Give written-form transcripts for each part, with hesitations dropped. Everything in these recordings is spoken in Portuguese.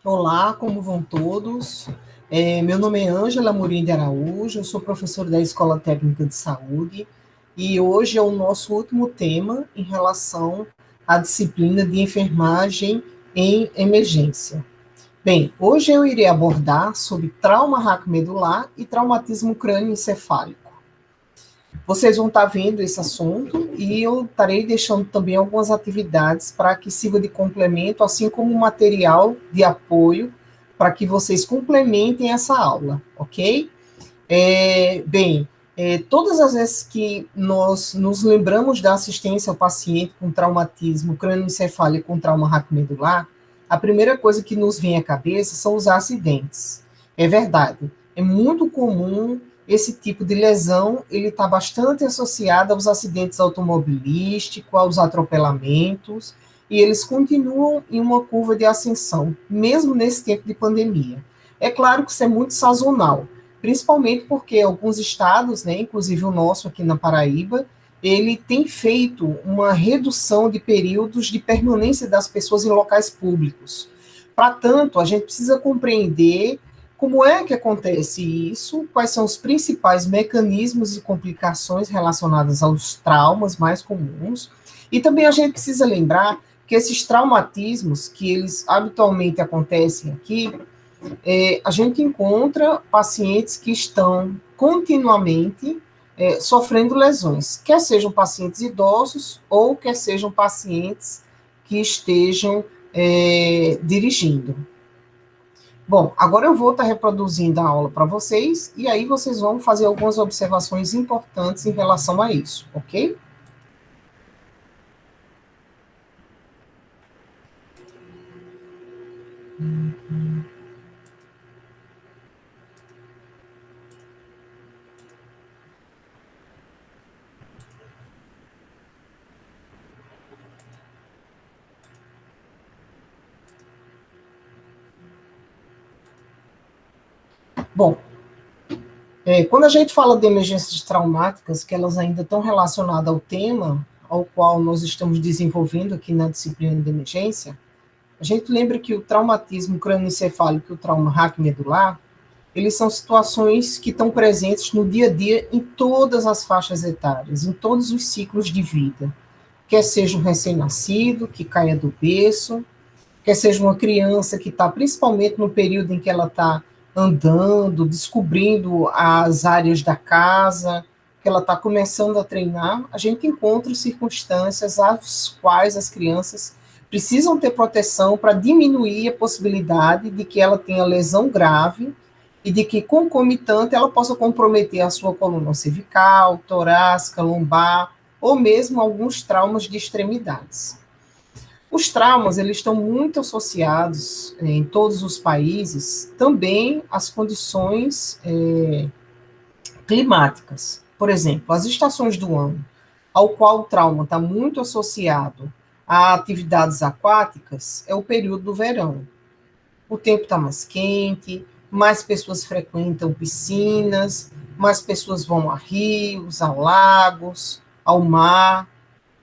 Olá, como vão todos? Meu nome é Ângela Amorim de Araújo, eu sou professora da Escola Técnica de Saúde e hoje é o nosso último tema em relação à disciplina de enfermagem em emergência. Bem, hoje eu irei abordar sobre trauma raquimedular e traumatismo crânioencefálico. Vocês vão estar vendo esse assunto e eu estarei deixando também algumas atividades para que sirva de complemento, assim como material de apoio para que vocês complementem essa aula, ok? Todas as vezes que nós nos lembramos da assistência ao paciente com traumatismo crânioencefálico com trauma raquimedular, a primeira coisa que nos vem à cabeça são os acidentes. É verdade, é muito comum esse tipo de lesão, ele está bastante associado aos acidentes automobilísticos, aos atropelamentos, e eles continuam em uma curva de ascensão, mesmo nesse tempo de pandemia. É claro que isso é muito sazonal, principalmente porque alguns estados, né, inclusive o nosso aqui na Paraíba, ele tem feito uma redução de períodos de permanência das pessoas em locais públicos. Para tanto, a gente precisa compreender como é que acontece isso, quais são os principais mecanismos e complicações relacionadas aos traumas mais comuns, e também a gente precisa lembrar que esses traumatismos, que eles habitualmente acontecem aqui, a gente encontra pacientes que estão continuamente sofrendo lesões, quer sejam pacientes idosos ou quer sejam pacientes que estejam dirigindo. Bom, agora eu vou estar reproduzindo a aula para vocês e aí vocês vão fazer algumas observações importantes em relação a isso, ok? Bom, quando a gente fala de emergências traumáticas, que elas ainda estão relacionadas ao tema ao qual nós estamos desenvolvendo aqui na disciplina de emergência, a gente lembra que o traumatismo crânioencefálico e o trauma raquimedular, eles são situações que estão presentes no dia a dia em todas as faixas etárias, em todos os ciclos de vida. Quer seja um recém-nascido, que caia do berço, quer seja uma criança que está, principalmente no período em que ela está andando, descobrindo as áreas da casa, que ela está começando a treinar, a gente encontra circunstâncias às quais as crianças precisam ter proteção para diminuir a possibilidade de que ela tenha lesão grave e de que, concomitante, ela possa comprometer a sua coluna cervical, torácica, lombar, ou mesmo alguns traumas de extremidades. Os traumas, eles estão muito associados em todos os países também às condições climáticas. Por exemplo, as estações do ano, ao qual o trauma está muito associado a atividades aquáticas, é o período do verão. O tempo está mais quente, mais pessoas frequentam piscinas, mais pessoas vão a rios, a lagos, ao mar,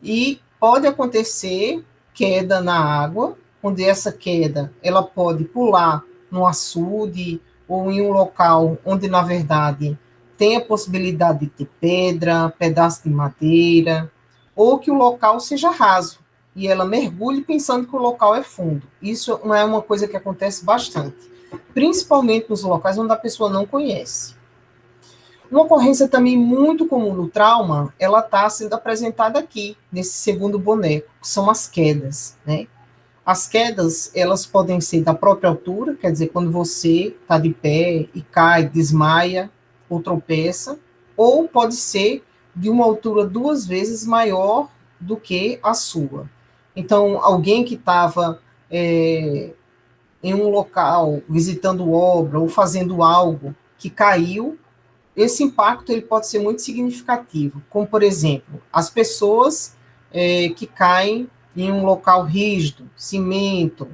e pode acontecer queda na água, onde essa queda ela pode pular no açude ou em um local onde, na verdade, tem a possibilidade de ter pedra, pedaço de madeira, ou que o local seja raso e ela mergulhe pensando que o local é fundo. Isso não é uma coisa que acontece bastante, principalmente nos locais onde a pessoa não conhece. Uma ocorrência também muito comum no trauma, ela está sendo apresentada aqui, nesse segundo boneco, que são as quedas, né? As quedas, elas podem ser da própria altura, quer dizer, quando você está de pé e cai, desmaia ou tropeça, ou pode ser de uma altura 2 vezes maior do que a sua. Então, alguém que estava em um local, visitando obra ou fazendo algo que caiu, esse impacto ele pode ser muito significativo, como, por exemplo, as pessoas que caem em um local rígido, cimento,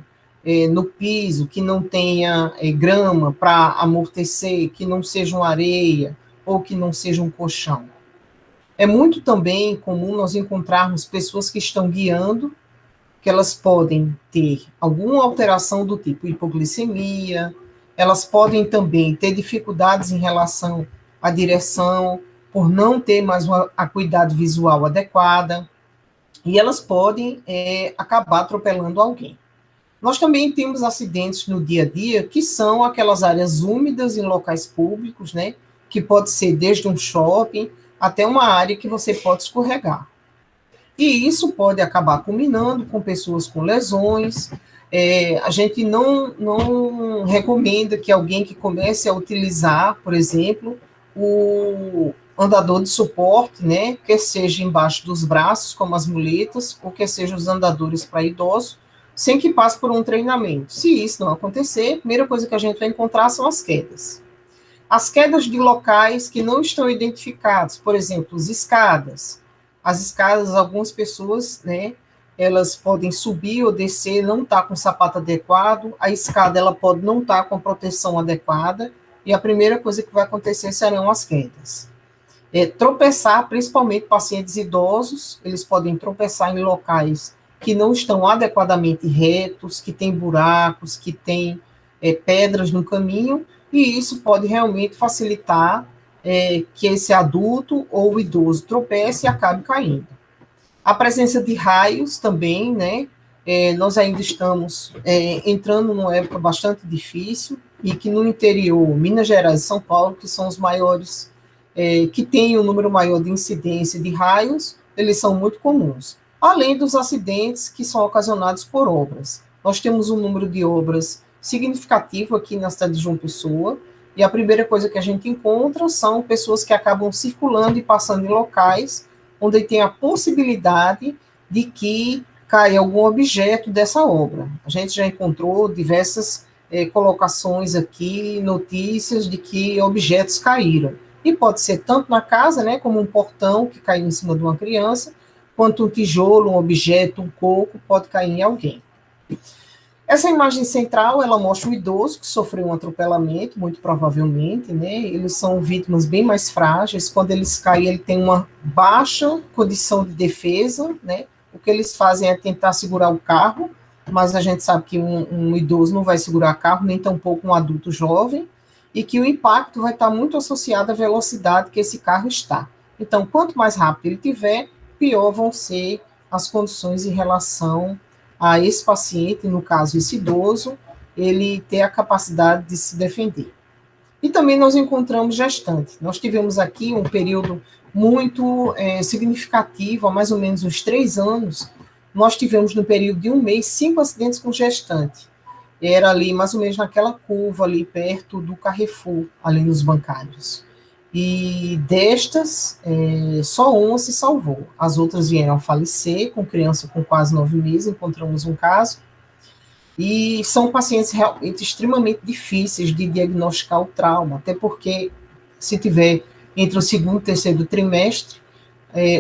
no piso, que não tenha grama para amortecer, que não seja uma areia ou que não seja um colchão. É muito também comum nós encontrarmos pessoas que estão guiando, que elas podem ter alguma alteração do tipo hipoglicemia, elas podem também ter dificuldades em relação à direção, por não ter mais uma acuidade visual adequada, e elas podem acabar atropelando alguém. Nós também temos acidentes no dia a dia, que são aquelas áreas úmidas em locais públicos, né? Que pode ser desde um shopping até uma área que você pode escorregar. E isso pode acabar culminando com pessoas com lesões. A gente não recomenda que alguém que comece a utilizar, por exemplo, o andador de suporte, né, quer seja embaixo dos braços, como as muletas, ou quer seja os andadores para idosos, sem que passe por um treinamento. Se isso não acontecer, a primeira coisa que a gente vai encontrar são as quedas. As quedas de locais que não estão identificados, por exemplo, as escadas. As escadas, algumas pessoas, né, elas podem subir ou descer, não está com o sapato adequado, a escada ela pode não estar com a proteção adequada, e a primeira coisa que vai acontecer serão as quedas. Tropeçar, principalmente pacientes idosos, eles podem tropeçar em locais que não estão adequadamente retos, que tem buracos, que tem pedras no caminho, e isso pode realmente facilitar que esse adulto ou idoso tropece e acabe caindo. A presença de raios também, né? Nós ainda estamos entrando numa época bastante difícil, e que no interior, Minas Gerais e São Paulo, que são os maiores, que têm o número maior de incidência de raios, eles são muito comuns. Além dos acidentes que são ocasionados por obras. Nós temos um número de obras significativo aqui na cidade de João Pessoa, e a primeira coisa que a gente encontra são pessoas que acabam circulando e passando em locais onde tem a possibilidade de que caia algum objeto dessa obra. A gente já encontrou diversas colocações aqui, notícias de que objetos caíram. E pode ser tanto na casa, né, como um portão que caiu em cima de uma criança, quanto um tijolo, um objeto, um coco, pode cair em alguém. Essa imagem central, ela mostra o idoso que sofreu um atropelamento, muito provavelmente, né? Eles são vítimas bem mais frágeis. Quando eles caem, ele tem uma baixa condição de defesa, né? O que eles fazem é tentar segurar o carro, mas a gente sabe que um idoso não vai segurar carro, nem tampouco um adulto jovem, e que o impacto vai estar muito associado à velocidade que esse carro está. Então, quanto mais rápido ele tiver, pior vão ser as condições em relação a esse paciente, no caso esse idoso, ele ter a capacidade de se defender. E também nós encontramos gestante. Nós tivemos aqui um período muito significativo, há mais ou menos uns 3 anos, nós tivemos no período de um mês 5 acidentes com gestante. Era ali mais ou menos naquela curva ali perto do Carrefour, ali nos bancários. E destas, só uma se salvou. As outras vieram a falecer, com criança com quase 9 meses, encontramos um caso. E são pacientes realmente extremamente difíceis de diagnosticar o trauma, até porque, se tiver entre o segundo e terceiro trimestre,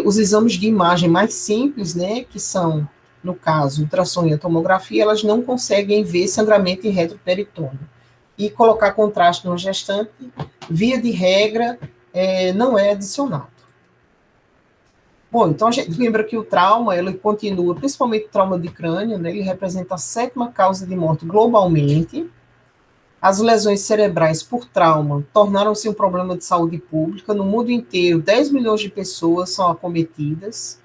os exames de imagem mais simples, né, que são, no caso, ultrassom e a tomografia, elas não conseguem ver sangramento em retroperitônio. E colocar contraste no gestante, via de regra, não é adicionado. Bom, então a gente lembra que o trauma, ele continua, principalmente o trauma de crânio, né, ele representa a 7ª causa de morte globalmente. As lesões cerebrais por trauma tornaram-se um problema de saúde pública. No mundo inteiro, 10 milhões de pessoas são acometidas.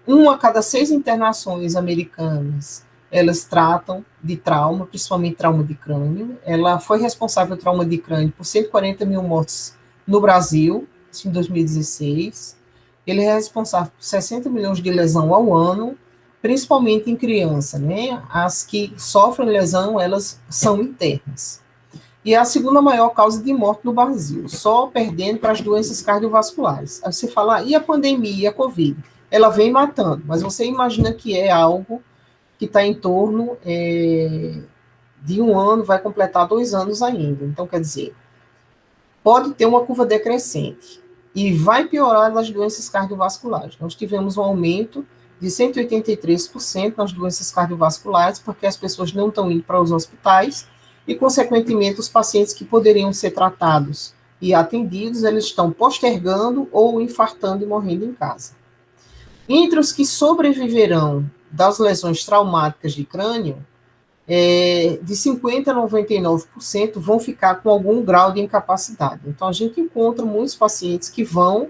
1 a cada 6 internações americanas, elas tratam de trauma, principalmente trauma de crânio. Ela foi responsável pelo trauma de crânio por 140 mil mortes no Brasil, em 2016. Ele é responsável por 60 milhões de lesão ao ano, principalmente em criança, né? As que sofrem lesão, elas são internas. E é a 2ª maior causa de morte no Brasil, só perdendo para as doenças cardiovasculares. Aí você fala, e a pandemia, e a Covid? Ela vem matando, mas você imagina que é algo que está em torno de 1 ano, vai completar 2 anos ainda. Então, quer dizer, pode ter uma curva decrescente e vai piorar nas doenças cardiovasculares. Nós tivemos um aumento de 183% nas doenças cardiovasculares, porque as pessoas não estão indo para os hospitais, e, consequentemente, os pacientes que poderiam ser tratados e atendidos, eles estão postergando ou infartando e morrendo em casa. Entre os que sobreviverão das lesões traumáticas de crânio, de 50% a 99% vão ficar com algum grau de incapacidade. Então, a gente encontra muitos pacientes que vão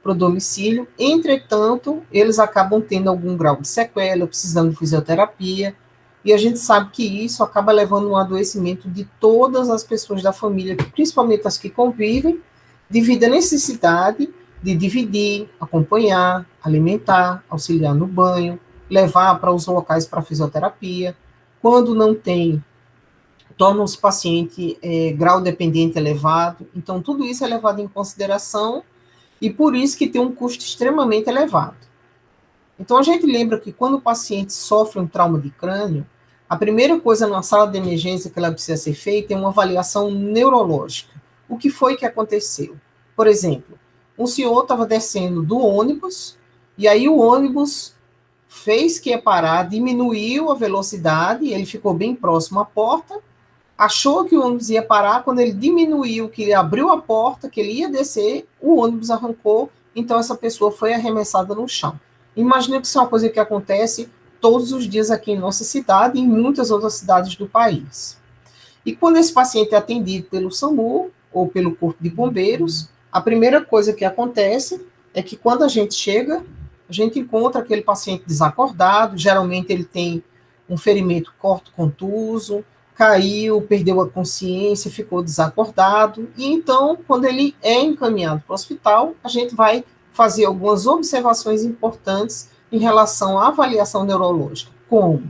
para o domicílio, entretanto, eles acabam tendo algum grau de sequela, precisando de fisioterapia, e a gente sabe que isso acaba levando a um adoecimento de todas as pessoas da família, principalmente as que convivem, devido à necessidade de dividir, acompanhar, alimentar, auxiliar no banho, levar para os locais para fisioterapia. Quando não tem, torna-se paciente grau dependente elevado. Então, tudo isso é levado em consideração e por isso que tem um custo extremamente elevado. Então, a gente lembra que quando o paciente sofre um trauma de crânio, a primeira coisa na sala de emergência que ela precisa ser feita é uma avaliação neurológica. O que foi que aconteceu? Por exemplo, um senhor estava descendo do ônibus, e aí o ônibus fez que ia parar, diminuiu a velocidade, ele ficou bem próximo à porta, achou que o ônibus ia parar, quando ele diminuiu, que ele abriu a porta, que ele ia descer, o ônibus arrancou, então essa pessoa foi arremessada no chão. Imagina que isso é uma coisa que acontece todos os dias aqui em nossa cidade e em muitas outras cidades do país. E quando esse paciente é atendido pelo SAMU ou pelo Corpo de Bombeiros, a primeira coisa que acontece é que quando a gente chega, a gente encontra aquele paciente desacordado, geralmente ele tem um ferimento corto-contuso, caiu, perdeu a consciência, ficou desacordado, e então, quando ele é encaminhado para o hospital, a gente vai fazer algumas observações importantes em relação à avaliação neurológica, como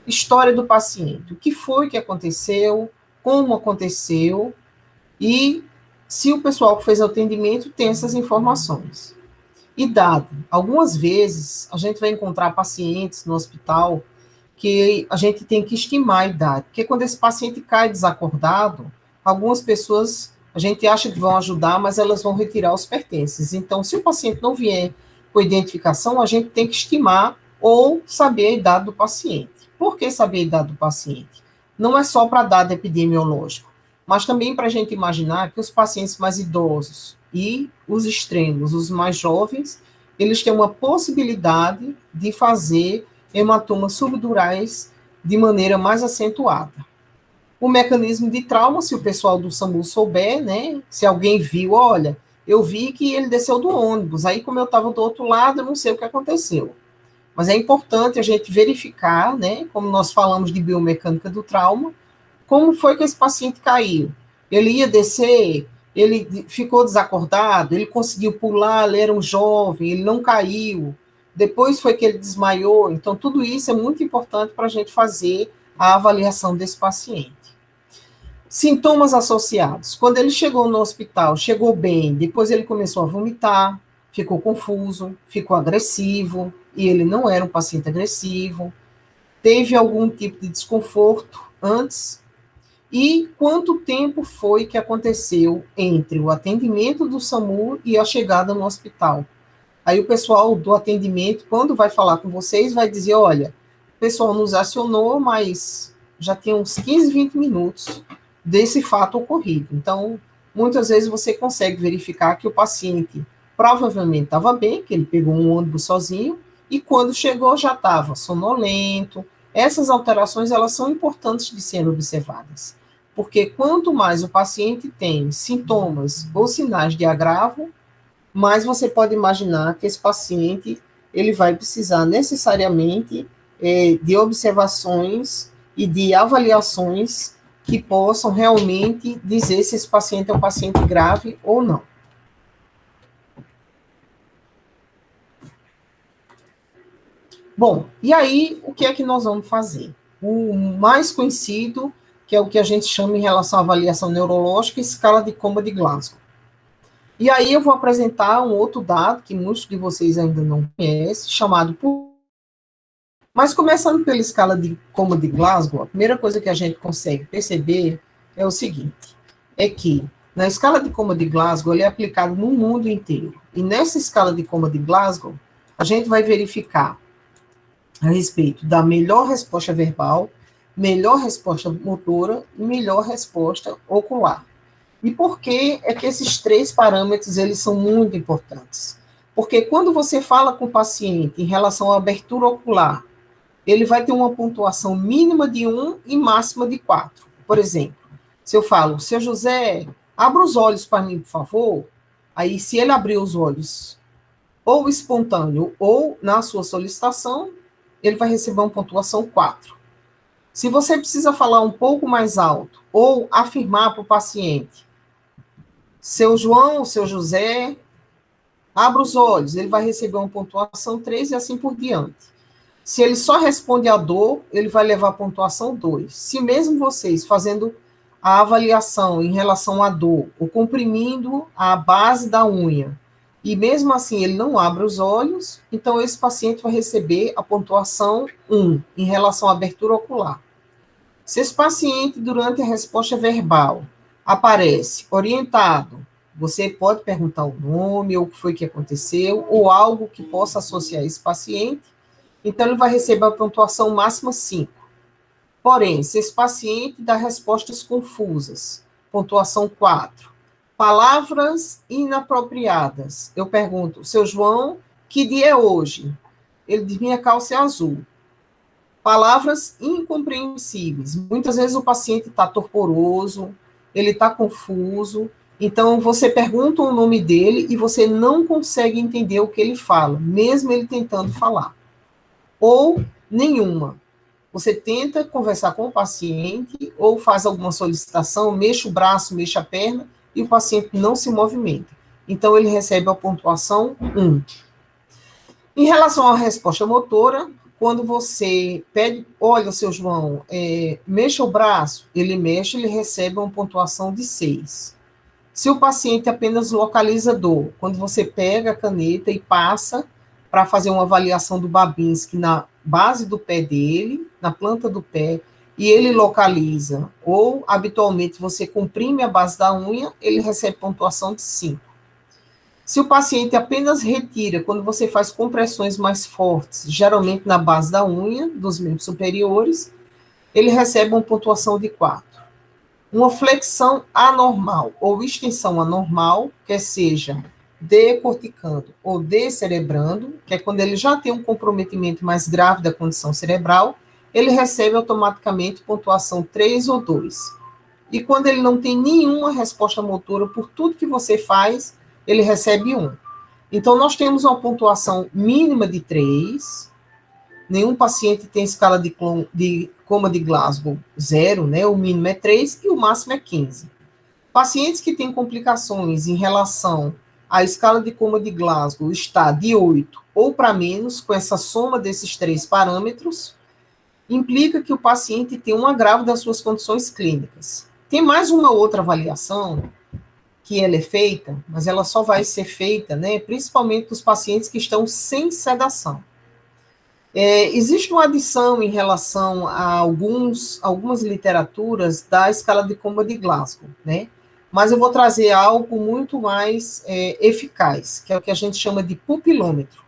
história do paciente, o que foi que aconteceu, como aconteceu, e se o pessoal que fez o atendimento tem essas informações. Idade. Algumas vezes a gente vai encontrar pacientes no hospital que a gente tem que estimar a idade, porque quando esse paciente cai desacordado, algumas pessoas a gente acha que vão ajudar, mas elas vão retirar os pertences. Então, se o paciente não vier com identificação, a gente tem que estimar ou saber a idade do paciente. Por que saber a idade do paciente? Não é só para dado epidemiológico, mas também para a gente imaginar que os pacientes mais idosos e os extremos, os mais jovens, eles têm uma possibilidade de fazer hematomas subdurais de maneira mais acentuada. O mecanismo de trauma, se o pessoal do SAMU souber, né, se alguém viu, olha, eu vi que ele desceu do ônibus, aí como eu estava do outro lado, eu não sei o que aconteceu. Mas é importante a gente verificar, né, como nós falamos de biomecânica do trauma, como foi que esse paciente caiu. Ele ia descer, ele ficou desacordado, ele conseguiu pular, ele era um jovem, ele não caiu, depois foi que ele desmaiou. Então, tudo isso é muito importante para a gente fazer a avaliação desse paciente. Sintomas associados. Quando ele chegou no hospital, chegou bem, depois ele começou a vomitar, ficou confuso, ficou agressivo, e ele não era um paciente agressivo, teve algum tipo de desconforto antes, e quanto tempo foi que aconteceu entre o atendimento do SAMU e a chegada no hospital. Aí o pessoal do atendimento, quando vai falar com vocês, vai dizer, olha, o pessoal nos acionou, mas já tem uns 15, 20 minutos desse fato ocorrido. Então, muitas vezes você consegue verificar que o paciente provavelmente estava bem, que ele pegou um ônibus sozinho, e quando chegou já estava sonolento. Essas alterações, elas são importantes de serem observadas, porque quanto mais o paciente tem sintomas ou sinais de agravo, mais você pode imaginar que esse paciente ele vai precisar necessariamente de observações e de avaliações que possam realmente dizer se esse paciente é um paciente grave ou não. Bom, e aí, o que é que nós vamos fazer? O mais conhecido, que é o que a gente chama em relação à avaliação neurológica, escala de coma de Glasgow. E aí eu vou apresentar um outro dado que muitos de vocês ainda não conhecem, chamado por... Mas começando pela escala de coma de Glasgow, a primeira coisa que a gente consegue perceber é o seguinte, é que na escala de coma de Glasgow, ele é aplicado no mundo inteiro. E nessa escala de coma de Glasgow, a gente vai verificar a respeito da melhor resposta verbal, melhor resposta motora e melhor resposta ocular. E por que é que esses três parâmetros eles são muito importantes? Porque quando você fala com o paciente em relação à abertura ocular, ele vai ter uma pontuação mínima de 1 e máxima de 4. Por exemplo, se eu falo, seu José, abra os olhos para mim, por favor. Aí, se ele abrir os olhos, ou espontâneo, ou na sua solicitação, ele vai receber uma pontuação 4. Se você precisa falar um pouco mais alto, ou afirmar para o paciente, seu João, seu José, abra os olhos, ele vai receber uma pontuação 3 e assim por diante. Se ele só responde a dor, ele vai levar a pontuação 2. Se mesmo vocês fazendo a avaliação em relação à dor, ou comprimindo a base da unha, e mesmo assim ele não abre os olhos, então esse paciente vai receber a pontuação 1 em relação à abertura ocular. Se esse paciente, durante a resposta verbal, aparece orientado, você pode perguntar o nome, ou o que foi que aconteceu, ou algo que possa associar esse paciente, então ele vai receber a pontuação máxima 5. Porém, se esse paciente dá respostas confusas, pontuação 4. Palavras inapropriadas. Eu pergunto, seu João, que dia é hoje? Ele diz, minha calça é azul. Palavras incompreensíveis. Muitas vezes o paciente está torporoso, ele está confuso, então você pergunta o nome dele e você não consegue entender o que ele fala, mesmo ele tentando falar. Ou nenhuma. Você tenta conversar com o paciente ou faz alguma solicitação, mexe o braço, mexe a perna e o paciente não se movimenta. Então, ele recebe a pontuação 1. Em relação à resposta motora, quando você pede, olha, seu João, mexa o braço, ele mexe, ele recebe uma pontuação de 6. Se o paciente apenas localiza dor, quando você pega a caneta e passa para fazer uma avaliação do Babinski na base do pé dele, na planta do pé, e ele localiza, ou habitualmente você comprime a base da unha, ele recebe pontuação de 5. Se o paciente apenas retira, quando você faz compressões mais fortes, geralmente na base da unha, dos membros superiores, ele recebe uma pontuação de 4. Uma flexão anormal ou extensão anormal, quer seja decorticando ou descerebrando, que é quando ele já tem um comprometimento mais grave da condição cerebral, ele recebe automaticamente pontuação 3 ou 2. E quando ele não tem nenhuma resposta motora por tudo que você faz, ele recebe 1. Então, nós temos uma pontuação mínima de 3. Nenhum paciente tem escala de coma de Glasgow 0, né? O mínimo é 3 e o máximo é 15. Pacientes que têm complicações em relação à escala de coma de Glasgow está de 8 ou para menos, com essa soma desses 3 parâmetros, implica que o paciente tem um agravo das suas condições clínicas. Tem mais uma outra avaliação que ela é feita, mas ela só vai ser feita, né, principalmente dos pacientes que estão sem sedação. Existe uma adição em relação a algumas literaturas da escala de coma de Glasgow, né? Mas eu vou trazer algo muito mais eficaz, que é o que a gente chama de pupilômetro.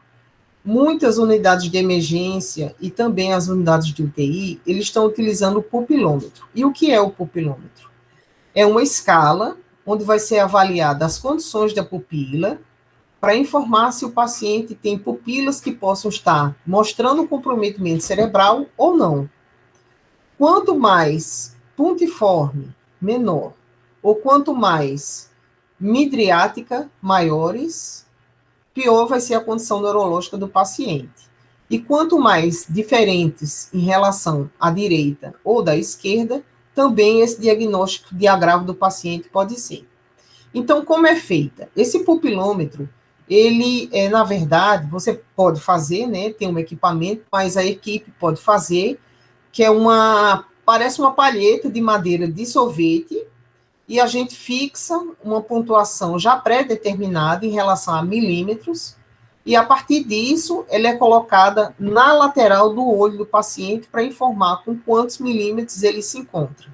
Muitas unidades de emergência e também as unidades de UTI, eles estão utilizando o pupilômetro. E o que é o pupilômetro? É uma escala onde vai ser avaliada as condições da pupila, para informar se o paciente tem pupilas que possam estar mostrando comprometimento cerebral ou não. Quanto mais puntiforme, menor, ou quanto mais midriática, maiores, pior vai ser a condição neurológica do paciente. E quanto mais diferentes em relação à direita ou da esquerda, também esse diagnóstico de agravo do paciente pode ser. Então, como é feita? Esse pupilômetro, ele, na verdade, você pode fazer, né? Tem um equipamento, mas a equipe pode fazer, que é parece uma palheta de madeira de sorvete, e a gente fixa uma pontuação já pré-determinada em relação a milímetros, e a partir disso, ela é colocada na lateral do olho do paciente para informar com quantos milímetros ele se encontra.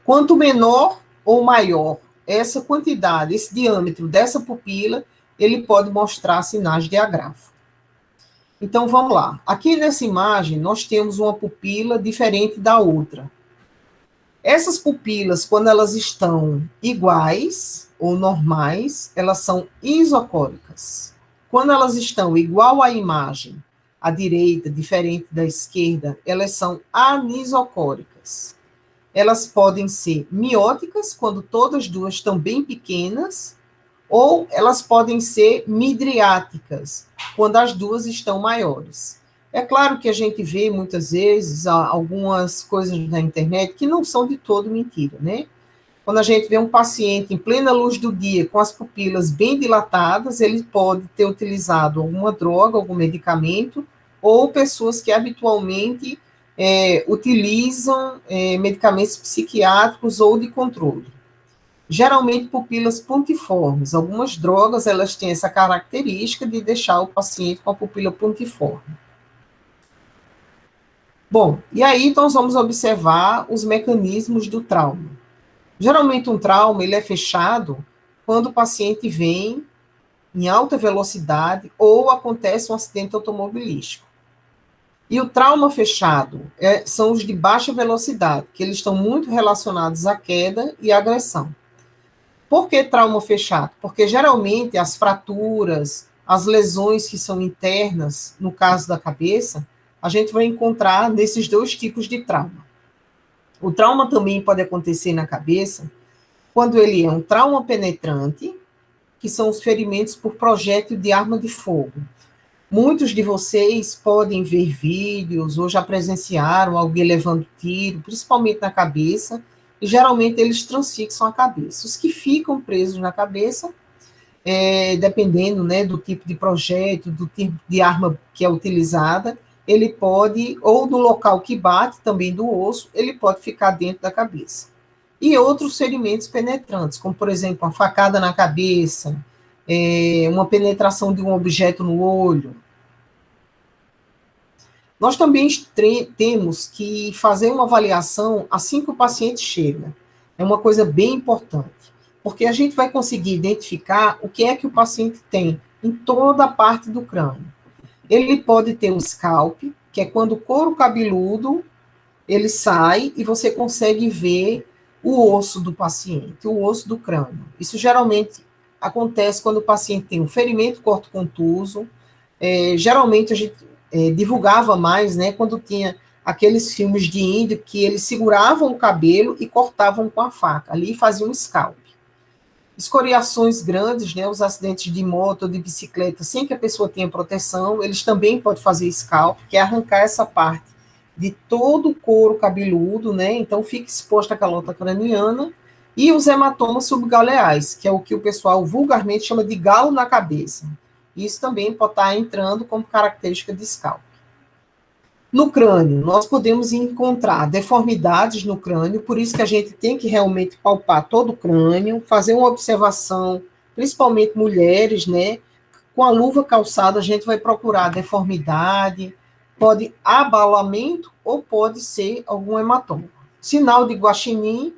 Quanto menor ou maior essa quantidade, esse diâmetro dessa pupila, ele pode mostrar sinais de agravo. Então, vamos lá. Aqui nessa imagem, nós temos uma pupila diferente da outra. Essas pupilas, quando elas estão iguais ou normais, elas são isocóricas. Quando elas estão igual à imagem, à direita, diferente da esquerda, elas são anisocóricas. Elas podem ser mióticas, quando todas duas estão bem pequenas, ou elas podem ser midriáticas, quando as duas estão maiores. É claro que a gente vê muitas vezes algumas coisas na internet que não são de todo mentira, né? Quando a gente vê um paciente em plena luz do dia, com as pupilas bem dilatadas, ele pode ter utilizado alguma droga, algum medicamento, ou pessoas que habitualmente utilizam medicamentos psiquiátricos ou de controle. Geralmente pupilas pontiformes. Algumas drogas, elas têm essa característica de deixar o paciente com a pupila pontiforme. Bom, e aí nós vamos observar os mecanismos do trauma. Geralmente um trauma ele é fechado quando o paciente vem em alta velocidade ou acontece um acidente automobilístico. E o trauma fechado são os de baixa velocidade, que eles estão muito relacionados à queda e à agressão. Por que trauma fechado? Porque geralmente as fraturas, as lesões que são internas, no caso da cabeça, a gente vai encontrar nesses dois tipos de trauma. O trauma também pode acontecer na cabeça quando ele é um trauma penetrante, que são os ferimentos por projétil de arma de fogo. Muitos de vocês podem ver vídeos ou já presenciaram alguém levando tiro, principalmente na cabeça, e geralmente eles transfixam a cabeça. Os que ficam presos na cabeça, dependendo, né, do tipo de projétil, do tipo de arma que é utilizada, ele pode, ou no local que bate, também do osso, ele pode ficar dentro da cabeça. E outros ferimentos penetrantes, como, por exemplo, uma facada na cabeça, uma penetração de um objeto no olho. Nós também temos que fazer uma avaliação assim que o paciente chega. É uma coisa bem importante, porque a gente vai conseguir identificar o que é que o paciente tem em toda a parte do crânio. Ele pode ter um scalp, que é quando o couro cabeludo ele sai e você consegue ver o osso do paciente, o osso do crânio. Isso geralmente acontece quando o paciente tem um ferimento cortocontuso. Geralmente a gente divulgava mais, né, quando tinha aqueles filmes de índio que eles seguravam o cabelo e cortavam com a faca, ali faziam um scalp. Escoriações grandes, né, os acidentes de moto ou de bicicleta, sem que a pessoa tenha proteção, eles também podem fazer scalp, que é arrancar essa parte de todo o couro cabeludo, né, então fica exposta a calota craniana, e os hematomas subgaleais, que é o que o pessoal vulgarmente chama de galo na cabeça. Isso também pode estar entrando como característica de scalp. No crânio, nós podemos encontrar deformidades no crânio, por isso que a gente tem que realmente palpar todo o crânio, fazer uma observação, principalmente mulheres, né? Com a luva calçada, a gente vai procurar deformidade, pode abalamento ou pode ser algum hematoma. Sinal de guaxinim,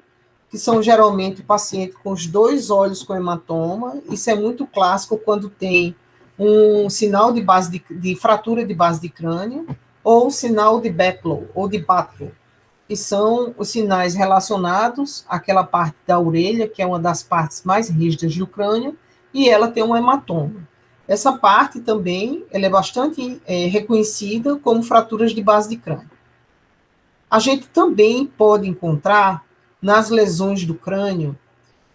que são geralmente o paciente com os dois olhos com hematoma, isso é muito clássico quando tem um sinal de fratura de base de crânio, ou sinal de Baclow, ou de Batlow, que são os sinais relacionados àquela parte da orelha, que é uma das partes mais rígidas do crânio, e ela tem um hematoma. Essa parte também ela é bastante reconhecida como fraturas de base de crânio. A gente também pode encontrar, nas lesões do crânio,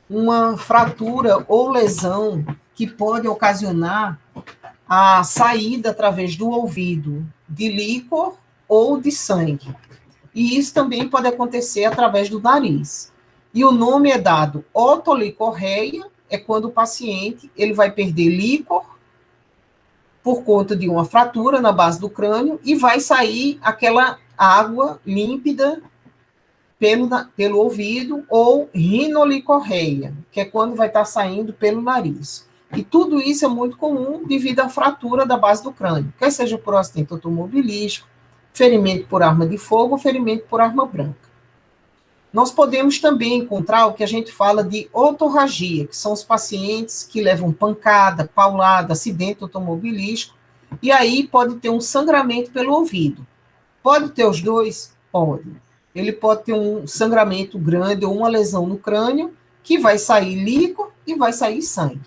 uma fratura ou lesão que pode ocasionar a saída através do ouvido de líquor ou de sangue. E isso também pode acontecer através do nariz. E o nome é dado otolicorreia, é quando o paciente ele vai perder líquor por conta de uma fratura na base do crânio e vai sair aquela água límpida pelo ouvido, ou rinolicorreia, que é quando vai estar saindo pelo nariz. E tudo isso é muito comum devido à fratura da base do crânio, quer seja por acidente automobilístico, ferimento por arma de fogo ou ferimento por arma branca. Nós podemos também encontrar o que a gente fala de otorragia, que são os pacientes que levam pancada, paulada, acidente automobilístico, e aí pode ter um sangramento pelo ouvido. Pode ter os dois? Pode. Ele pode ter um sangramento grande ou uma lesão no crânio, que vai sair líquor e vai sair sangue.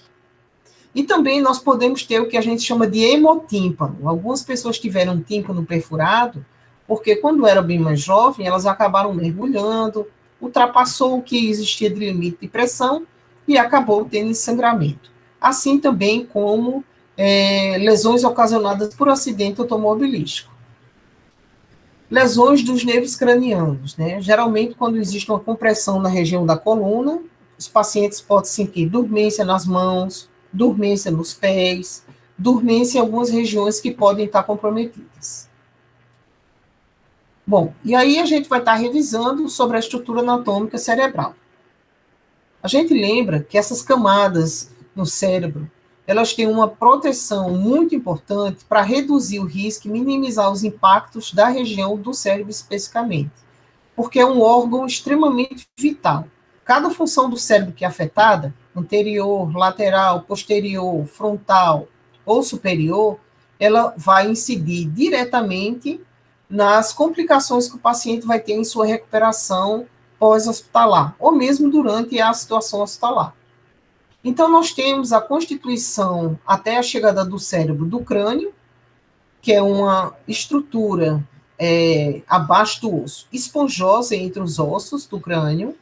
E também nós podemos ter o que a gente chama de hemotímpano. Algumas pessoas tiveram um tímpano perfurado, porque quando era bem mais jovem, elas acabaram mergulhando, ultrapassou o que existia de limite de pressão e acabou tendo sangramento. Assim também como lesões ocasionadas por acidente automobilístico. Lesões dos nervos cranianos, né? Geralmente, quando existe uma compressão na região da coluna, os pacientes podem sentir dormência nas mãos, dormência nos pés, dormência em algumas regiões que podem estar comprometidas. Bom, e aí a gente vai estar revisando sobre a estrutura anatômica cerebral. A gente lembra que essas camadas no cérebro, elas têm uma proteção muito importante para reduzir o risco e minimizar os impactos da região do cérebro especificamente, porque é um órgão extremamente vital. Cada função do cérebro que é afetada, anterior, lateral, posterior, frontal ou superior, ela vai incidir diretamente nas complicações que o paciente vai ter em sua recuperação pós-hospitalar, ou mesmo durante a situação hospitalar. Então, nós temos a constituição até a chegada do cérebro do crânio, que é uma estrutura abaixo do osso, esponjosa entre os ossos do crânio.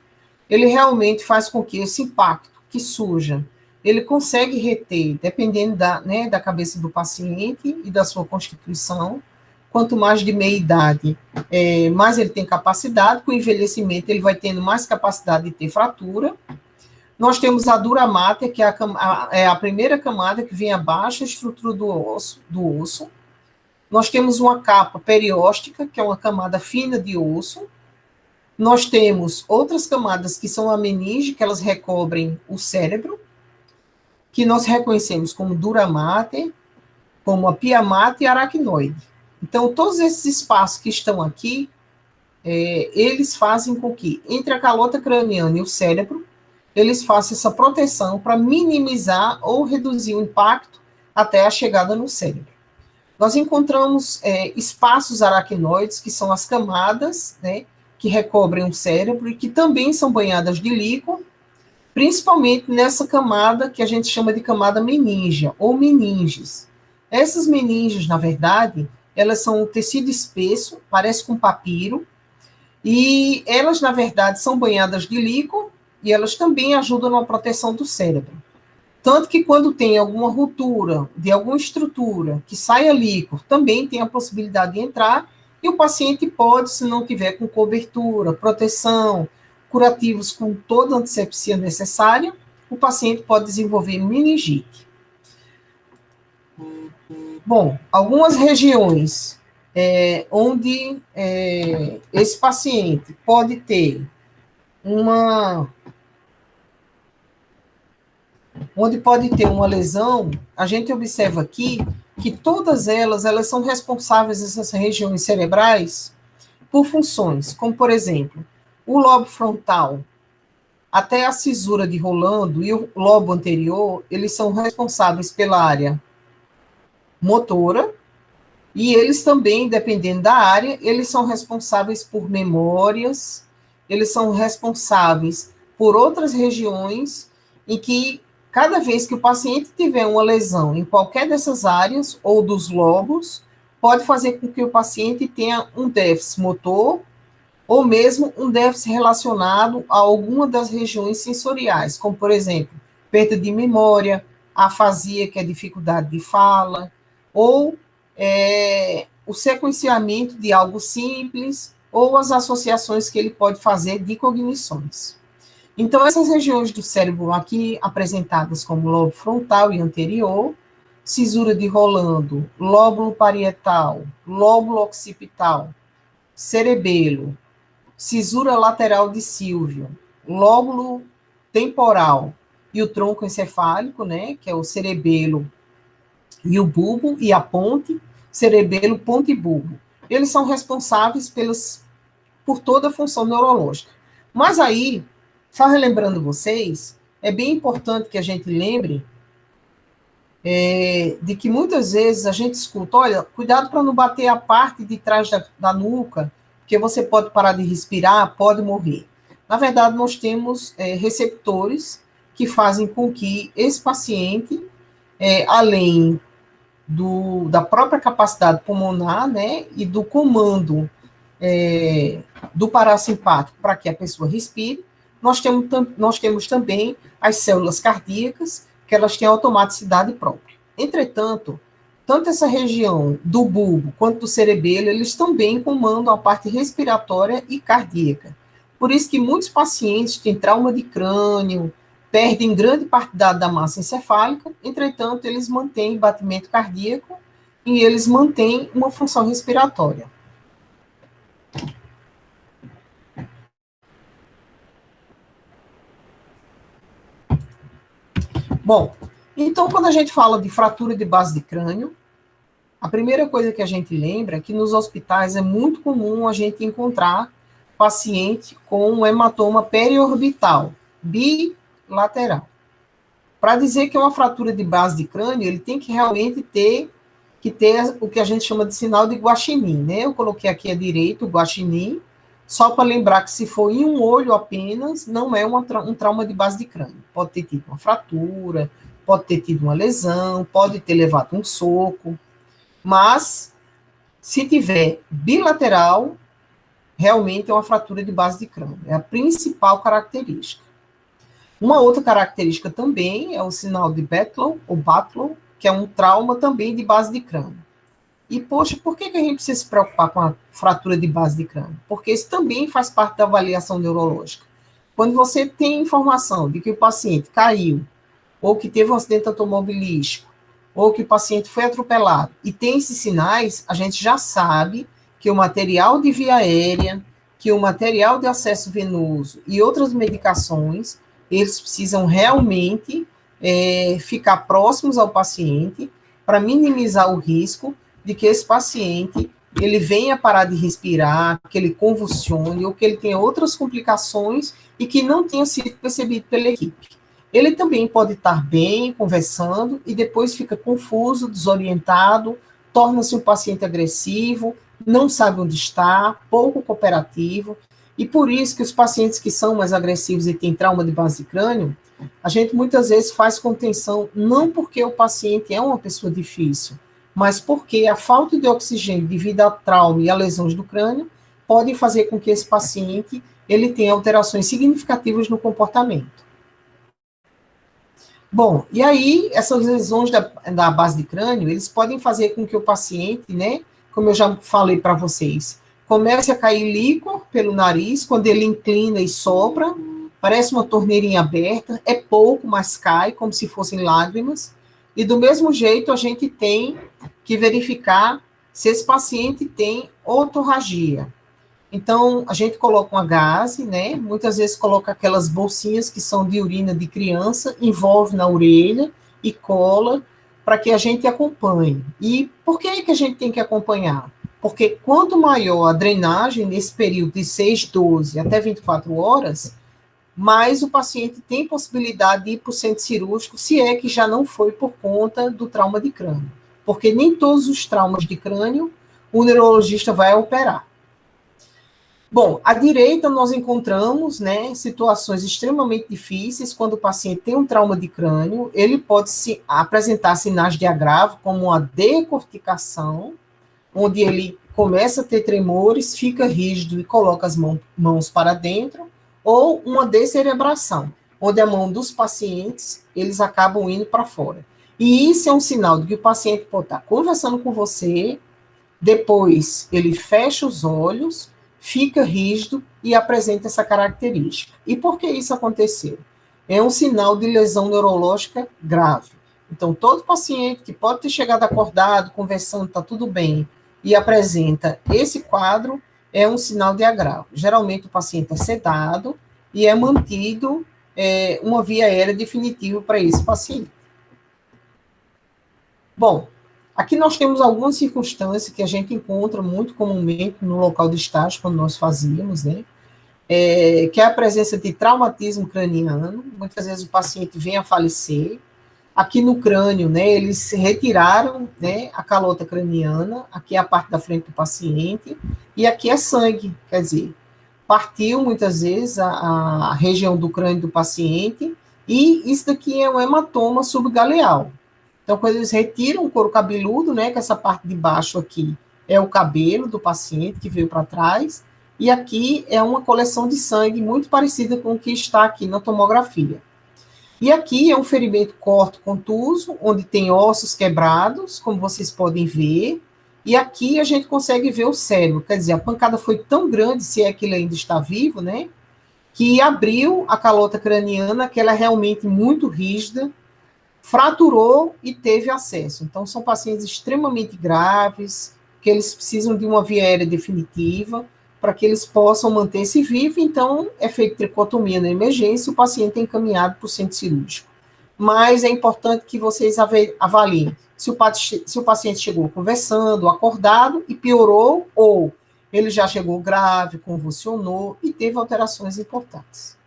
Ele realmente faz com que esse impacto que surja, ele consegue reter, dependendo da cabeça do paciente e da sua constituição. Quanto mais de meia idade, mais ele tem capacidade. Com o envelhecimento, ele vai tendo mais capacidade de ter fratura. Nós temos a dura máter, que é a primeira camada que vem abaixo, a estrutura do osso. Nós temos uma capa perióstica, que é uma camada fina de osso. Nós temos outras camadas que são a meninge, que elas recobrem o cérebro, que nós reconhecemos como dura máter, como a pia máter e aracnoide. Então, todos esses espaços que estão aqui, eles fazem com que, entre a calota craniana e o cérebro, eles façam essa proteção para minimizar ou reduzir o impacto até a chegada no cérebro. Nós encontramos espaços aracnoides, que são as camadas, né, que recobrem o cérebro e que também são banhadas de líquor, principalmente nessa camada que a gente chama de camada meningea, ou meninges. Essas meninges, na verdade, elas são um tecido espesso, parece com papiro, e elas, na verdade, são banhadas de líquor, e elas também ajudam na proteção do cérebro. Tanto que quando tem alguma ruptura de alguma estrutura que saia líquor, também tem a possibilidade de entrar, e o paciente pode, se não tiver com cobertura, proteção, curativos com toda a antisepsia necessária, o paciente pode desenvolver meningite. Bom, algumas regiões onde esse paciente pode ter uma lesão, a gente observa aqui que todas elas são responsáveis, essas regiões cerebrais, por funções, como, por exemplo, o lobo frontal, até a cisura de Rolando e o lobo anterior, eles são responsáveis pela área motora, e eles também, dependendo da área, eles são responsáveis por memórias, eles são responsáveis por outras regiões em que, cada vez que o paciente tiver uma lesão em qualquer dessas áreas ou dos lobos, pode fazer com que o paciente tenha um déficit motor ou mesmo um déficit relacionado a alguma das regiões sensoriais, como, por exemplo, perda de memória, afasia, que é dificuldade de fala, ou o sequenciamento de algo simples, ou as associações que ele pode fazer de cognições. Então, essas regiões do cérebro aqui apresentadas como lobo frontal e anterior, cisura de Rolando, lóbulo parietal, lóbulo occipital, cerebelo, cisura lateral de Silvio, lóbulo temporal e o tronco encefálico, né, que é o cerebelo e o bulbo e a ponte, cerebelo, ponte e bulbo. Eles são responsáveis por toda a função neurológica. Mas aí, só relembrando vocês, é bem importante que a gente lembre de que muitas vezes a gente escuta, olha, cuidado para não bater a parte de trás da nuca, porque você pode parar de respirar, pode morrer. Na verdade, nós temos receptores que fazem com que esse paciente além da própria capacidade pulmonar, né, e do comando do parasimpático para que a pessoa respire, nós temos também as células cardíacas, que elas têm automaticidade própria. Entretanto, tanto essa região do bulbo quanto do cerebelo, eles também comandam a parte respiratória e cardíaca. Por isso que muitos pacientes têm trauma de crânio, perdem grande parte da massa encefálica, entretanto, eles mantêm batimento cardíaco e eles mantêm uma função respiratória. Bom, então, quando a gente fala de fratura de base de crânio, a primeira coisa que a gente lembra é que nos hospitais é muito comum a gente encontrar paciente com um hematoma periorbital, bilateral. Para dizer que é uma fratura de base de crânio, ele tem que realmente ter o que a gente chama de sinal de Guaxinim, né? Eu coloquei aqui à direita o Guaxinim, só para lembrar que se for em um olho apenas, não é um trauma de base de crânio. Pode ter tido uma fratura, pode ter tido uma lesão, pode ter levado um soco, mas se tiver bilateral, realmente é uma fratura de base de crânio. É a principal característica. Uma outra característica também é o sinal de Batlow, ou Batlow, que é um trauma também de base de crânio. E, poxa, por que a gente precisa se preocupar com a fratura de base de crânio? Porque isso também faz parte da avaliação neurológica. Quando você tem informação de que o paciente caiu, ou que teve um acidente automobilístico, ou que o paciente foi atropelado, e tem esses sinais, a gente já sabe que o material de via aérea, que o material de acesso venoso e outras medicações, eles precisam realmente ficar próximos ao paciente para minimizar o risco de que esse paciente ele venha parar de respirar, que ele convulsione, ou que ele tenha outras complicações e que não tenha sido percebido pela equipe. Ele também pode estar bem, conversando, e depois fica confuso, desorientado, torna-se um paciente agressivo, não sabe onde está, pouco cooperativo, e por isso que os pacientes que são mais agressivos e têm trauma de base de crânio, a gente muitas vezes faz contenção, não porque o paciente é uma pessoa difícil, mas porque a falta de oxigênio devido ao trauma e a lesões do crânio pode fazer com que esse paciente ele tenha alterações significativas no comportamento. Bom, e aí, essas lesões da base de crânio, eles podem fazer com que o paciente, né, como eu já falei para vocês, comece a cair líquor pelo nariz, quando ele inclina e sopra, parece uma torneirinha aberta, é pouco, mas cai, como se fossem lágrimas, e do mesmo jeito a gente tem que verificar se esse paciente tem otorragia. Então, a gente coloca uma gaze, né? Muitas vezes coloca aquelas bolsinhas que são de urina de criança, envolve na orelha e cola para que a gente acompanhe. E por que a gente tem que acompanhar? Porque quanto maior a drenagem nesse período de 6, 12 até 24 horas, mais o paciente tem possibilidade de ir para o centro cirúrgico, se é que já não foi por conta do trauma de crânio. Porque nem todos os traumas de crânio o neurologista vai operar. Bom, à direita nós encontramos, né, situações extremamente difíceis quando o paciente tem um trauma de crânio, ele pode apresentar sinais de agravo, como a decorticação, onde ele começa a ter tremores, fica rígido e coloca as mãos para dentro, ou uma descerebração, onde a mão dos pacientes, eles acabam indo para fora. E isso é um sinal de que o paciente pode estar conversando com você, depois ele fecha os olhos, fica rígido e apresenta essa característica. E por que isso aconteceu? É um sinal de lesão neurológica grave. Então, todo paciente que pode ter chegado acordado, conversando, está tudo bem, e apresenta esse quadro, é um sinal de agravo. Geralmente, o paciente é sedado e é mantido uma via aérea definitiva para esse paciente. Bom, aqui nós temos algumas circunstâncias que a gente encontra muito comumente no local de estágio, quando nós fazíamos, né? Que é a presença de traumatismo craniano. Muitas vezes o paciente vem a falecer. Aqui no crânio, né, eles retiraram, né, a calota craniana, aqui é a parte da frente do paciente, e aqui é sangue, quer dizer, partiu muitas vezes a região do crânio do paciente, e isso daqui é um hematoma subgaleal. Então, quando eles retiram o couro cabeludo, né, que essa parte de baixo aqui é o cabelo do paciente que veio para trás, e aqui é uma coleção de sangue muito parecida com o que está aqui na tomografia. E aqui é um ferimento corto-contuso, onde tem ossos quebrados, como vocês podem ver, e aqui a gente consegue ver o cérebro, quer dizer, a pancada foi tão grande, se é que ele ainda está vivo, né, que abriu a calota craniana, que ela é realmente muito rígida, fraturou e teve acesso. Então, são pacientes extremamente graves, que eles precisam de uma via aérea definitiva, para que eles possam manter-se vivos, então é feita tricotomia na emergência e o paciente é encaminhado para o centro cirúrgico. Mas é importante que vocês avaliem se o paciente chegou conversando, acordado e piorou, ou ele já chegou grave, convulsionou e teve alterações importantes.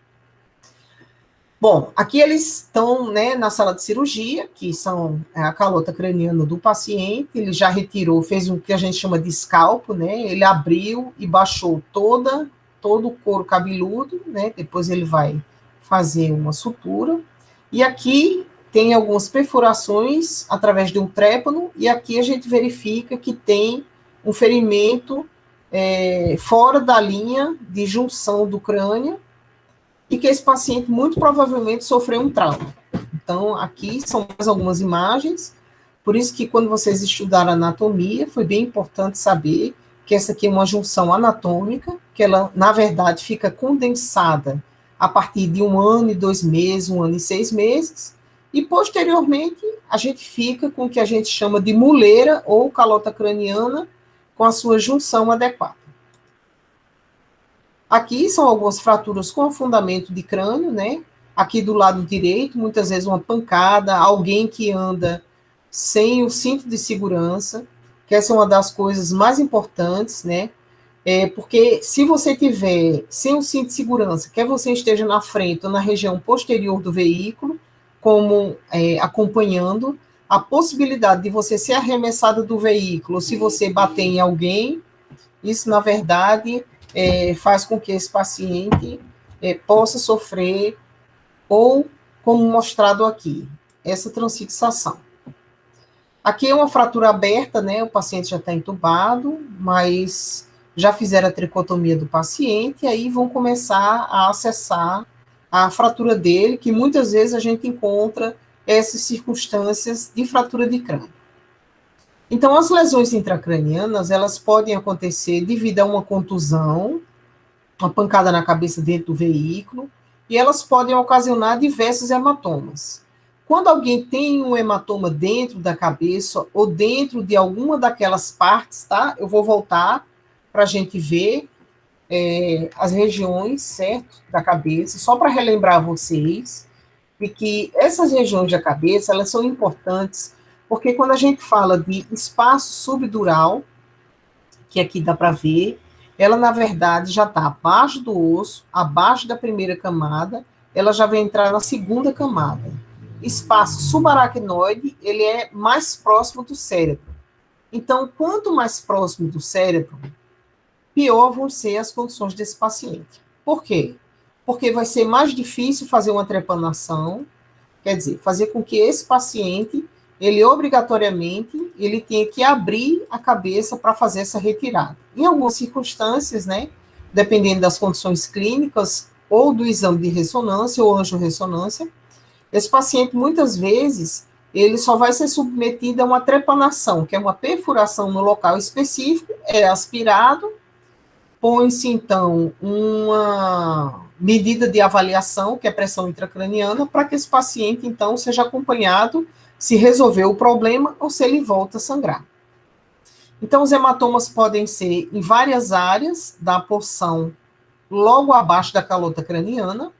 Bom, aqui eles estão, né, na sala de cirurgia, que são a calota craniana do paciente, ele já retirou, fez o que a gente chama de escalpo, né, ele abriu e baixou todo o couro cabeludo, né, depois ele vai fazer uma sutura, e aqui tem algumas perfurações através de um trépano, e aqui a gente verifica que tem um ferimento fora da linha de junção do crânio, e que esse paciente muito provavelmente sofreu um trauma. Então, aqui são mais algumas imagens, por isso que quando vocês estudaram anatomia, foi bem importante saber que essa aqui é uma junção anatômica, que ela, na verdade, fica condensada a partir de 1 ano e 2 meses, 1 ano e 6 meses, e posteriormente a gente fica com o que a gente chama de muleira ou calota craniana com a sua junção adequada. Aqui são algumas fraturas com afundamento de crânio, né? Aqui do lado direito, muitas vezes uma pancada, alguém que anda sem o cinto de segurança, que essa é uma das coisas mais importantes, né? Porque se você tiver sem o cinto de segurança, quer você esteja na frente ou na região posterior do veículo, como acompanhando, a possibilidade de você ser arremessado do veículo, se você bater em alguém, isso, na verdade, faz com que esse paciente possa sofrer, ou, como mostrado aqui, essa transfixação. Aqui é uma fratura aberta, né? O paciente já está entubado, mas já fizeram a tricotomia do paciente, e aí vão começar a acessar a fratura dele, que muitas vezes a gente encontra essas circunstâncias de fratura de crânio. Então, as lesões intracranianas, elas podem acontecer devido a uma contusão, uma pancada na cabeça dentro do veículo, e elas podem ocasionar diversos hematomas. Quando alguém tem um hematoma dentro da cabeça ou dentro de alguma daquelas partes, tá? Eu vou voltar para a gente ver as regiões, certo, da cabeça, só para relembrar vocês de que essas regiões da cabeça, elas são importantes, porque quando a gente fala de espaço subdural, que aqui dá para ver, ela, na verdade, já está abaixo do osso, abaixo da primeira camada, ela já vai entrar na segunda camada. Espaço subaracnoide, ele é mais próximo do cérebro. Então, quanto mais próximo do cérebro, pior vão ser as condições desse paciente. Por quê? Porque vai ser mais difícil fazer uma trepanação, quer dizer, fazer com que esse paciente, ele obrigatoriamente, ele tenha que abrir a cabeça para fazer essa retirada. Em algumas circunstâncias, né, dependendo das condições clínicas, ou do exame de ressonância ou angiorressonância, esse paciente, muitas vezes, ele só vai ser submetido a uma trepanação, que é uma perfuração no local específico, é aspirado, põe-se, então, uma medida de avaliação, que é pressão intracraniana, para que esse paciente, então, seja acompanhado se resolveu o problema ou se ele volta a sangrar. Então, os hematomas podem ser em várias áreas da porção logo abaixo da calota craniana,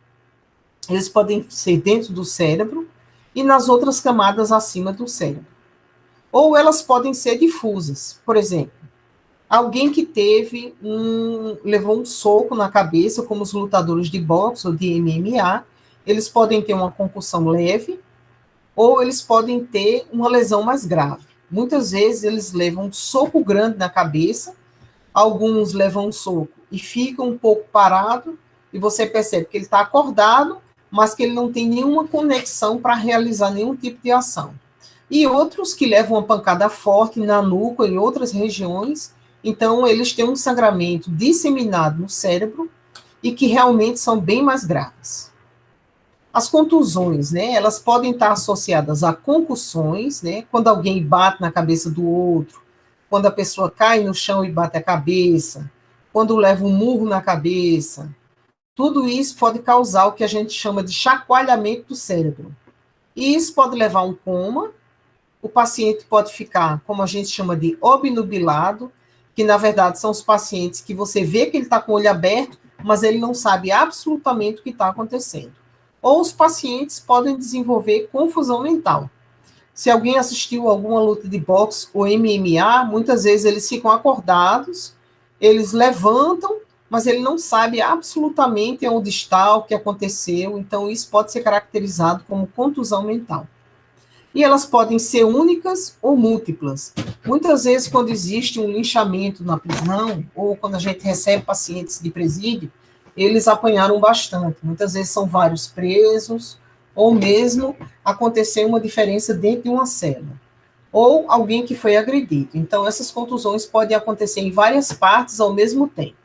eles podem ser dentro do cérebro e nas outras camadas acima do cérebro. Ou elas podem ser difusas. Por exemplo, alguém que levou um soco na cabeça, como os lutadores de boxe ou de MMA, eles podem ter uma concussão leve, ou eles podem ter uma lesão mais grave. Muitas vezes eles levam um soco grande na cabeça, alguns levam um soco e ficam um pouco parado, e você percebe que ele está acordado, mas que ele não tem nenhuma conexão para realizar nenhum tipo de ação. E outros que levam uma pancada forte na nuca, em outras regiões, então eles têm um sangramento disseminado no cérebro e que realmente são bem mais graves. As contusões, né, elas podem estar associadas a concussões, né, quando alguém bate na cabeça do outro, quando a pessoa cai no chão e bate a cabeça, quando leva um murro na cabeça. Tudo isso pode causar o que a gente chama de chacoalhamento do cérebro. E isso pode levar a um coma. O paciente pode ficar, como a gente chama de obnubilado, que na verdade são os pacientes que você vê que ele está com o olho aberto, mas ele não sabe absolutamente o que está acontecendo. Ou os pacientes podem desenvolver confusão mental. Se alguém assistiu alguma luta de boxe ou MMA, muitas vezes eles ficam acordados, eles levantam, mas ele não sabe absolutamente onde está, o que aconteceu, então isso pode ser caracterizado como contusão mental. E elas podem ser únicas ou múltiplas. Muitas vezes, quando existe um linchamento na prisão, ou quando a gente recebe pacientes de presídio, eles apanharam bastante. Muitas vezes são vários presos, ou mesmo aconteceu uma diferença dentro de uma cela, ou alguém que foi agredido. Então, essas contusões podem acontecer em várias partes ao mesmo tempo.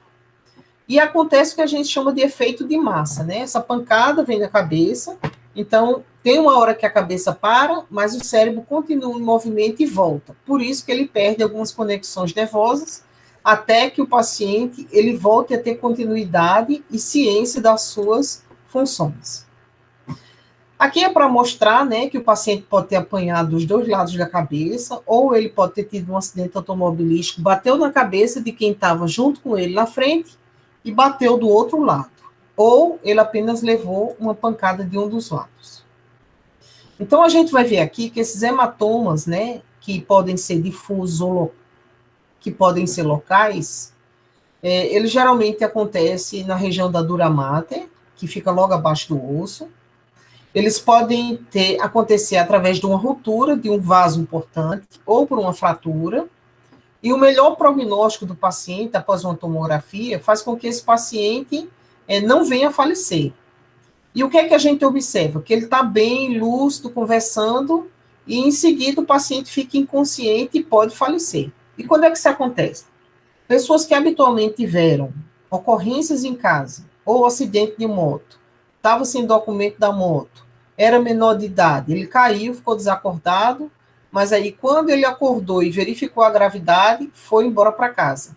E acontece o que a gente chama de efeito de massa, né? Essa pancada vem na cabeça, então tem uma hora que a cabeça para, mas o cérebro continua em movimento e volta. Por isso que ele perde algumas conexões nervosas, até que o paciente ele volte a ter continuidade e ciência das suas funções. Aqui é para mostrar, né, que o paciente pode ter apanhado dos dois lados da cabeça, ou ele pode ter tido um acidente automobilístico, bateu na cabeça de quem estava junto com ele na frente e bateu do outro lado. Ou ele apenas levou uma pancada de um dos lados. Então, a gente vai ver aqui que esses hematomas, né, que podem ser difusos ou que podem ser locais, eles geralmente acontecem na região da dura mater, que fica logo abaixo do osso. Eles podem acontecer através de uma ruptura de um vaso importante ou por uma fratura. E o melhor prognóstico do paciente após uma tomografia faz com que esse paciente não venha a falecer. E o que é que a gente observa? Que ele está bem, lúcido, conversando, e em seguida o paciente fica inconsciente e pode falecer. E quando é que isso acontece? Pessoas que habitualmente tiveram ocorrências em casa, ou acidente de moto, estava sem documento da moto, era menor de idade, ele caiu, ficou desacordado, mas aí quando ele acordou e verificou a gravidade, foi embora para casa.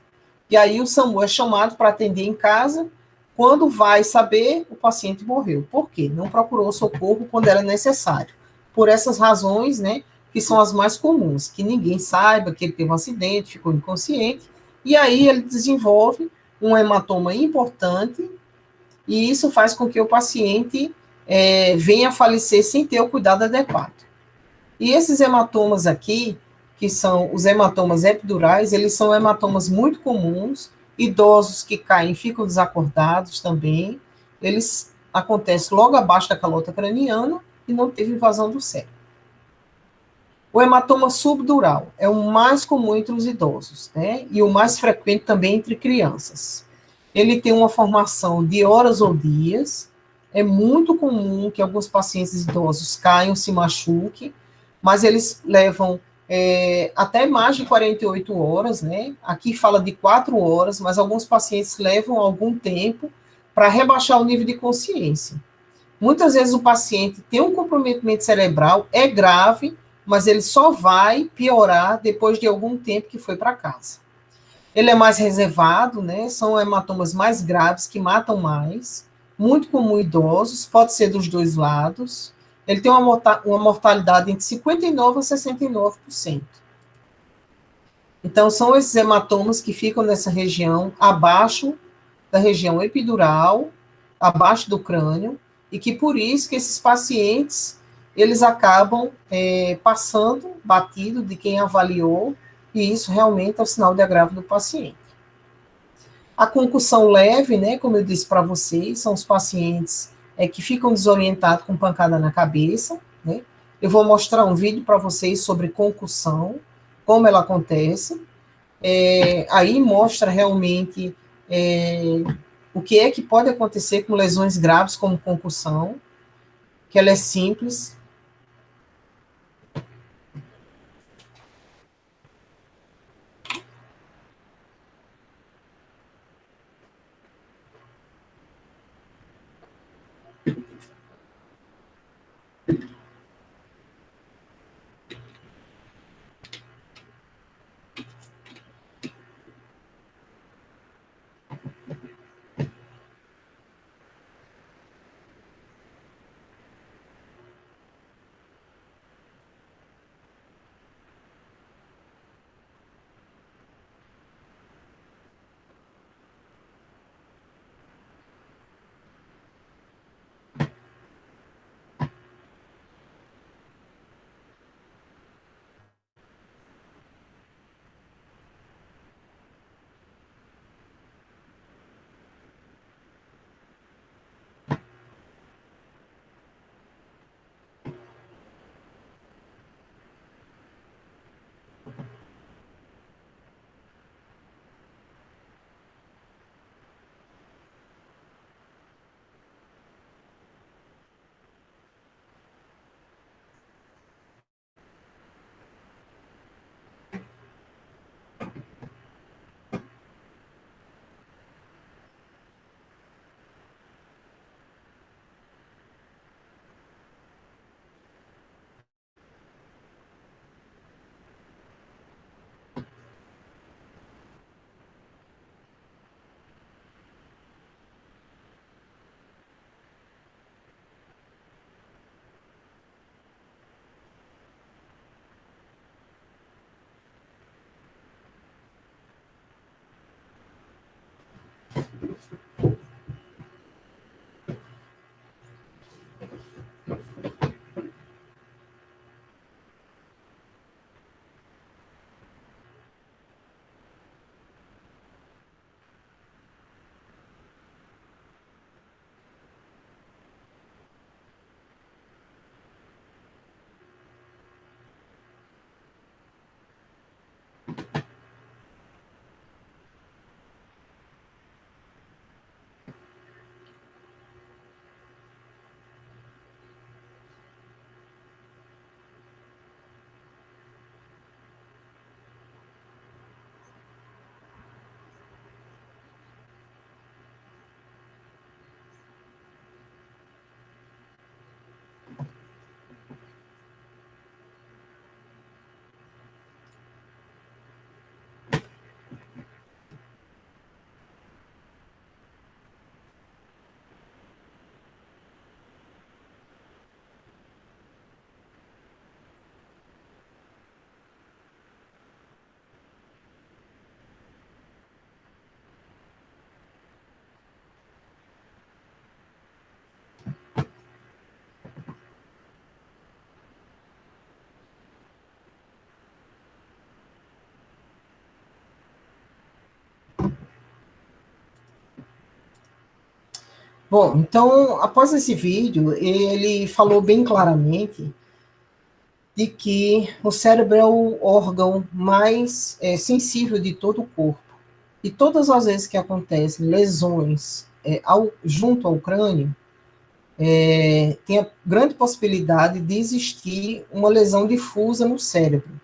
E aí o SAMU é chamado para atender em casa, quando vai saber, o paciente morreu. Por quê? Não procurou socorro quando era necessário. Por essas razões, né, que são as mais comuns, que ninguém saiba que ele teve um acidente, ficou inconsciente, e aí ele desenvolve um hematoma importante, e isso faz com que o paciente venha a falecer sem ter o cuidado adequado. E esses hematomas aqui, que são os hematomas epidurais, eles são hematomas muito comuns, idosos que caem ficam desacordados também, eles acontecem logo abaixo da calota craniana e não teve invasão do cérebro. O hematoma subdural é o mais comum entre os idosos, né? E o mais frequente também entre crianças. Ele tem uma formação de horas ou dias. É muito comum que alguns pacientes idosos caiam, se machuquem, mas eles levam até mais de 48 horas, né? Aqui fala de 4 horas, mas alguns pacientes levam algum tempo para rebaixar o nível de consciência. Muitas vezes o paciente tem um comprometimento cerebral, é grave, mas ele só vai piorar depois de algum tempo que foi para casa. Ele é mais reservado, né? São hematomas mais graves que matam mais, muito comum em idosos, pode ser dos dois lados. Ele tem uma mortalidade entre 59% a 69%. Então, são esses hematomas que ficam nessa região, abaixo da região epidural, abaixo do crânio, e que por isso que esses pacientes, eles acabam passando batido de quem avaliou, e isso realmente é o sinal de agravo do paciente. A concussão leve, né, como eu disse para vocês, são os pacientes que ficam desorientados com pancada na cabeça, né? Eu vou mostrar um vídeo para vocês sobre concussão, como ela acontece. Aí mostra realmente o que é que pode acontecer com lesões graves como concussão, que ela é simples. Bom, então, após esse vídeo, ele falou bem claramente de que o cérebro é o órgão mais sensível de todo o corpo. E todas as vezes que acontecem lesões junto ao crânio, tem a grande possibilidade de existir uma lesão difusa no cérebro.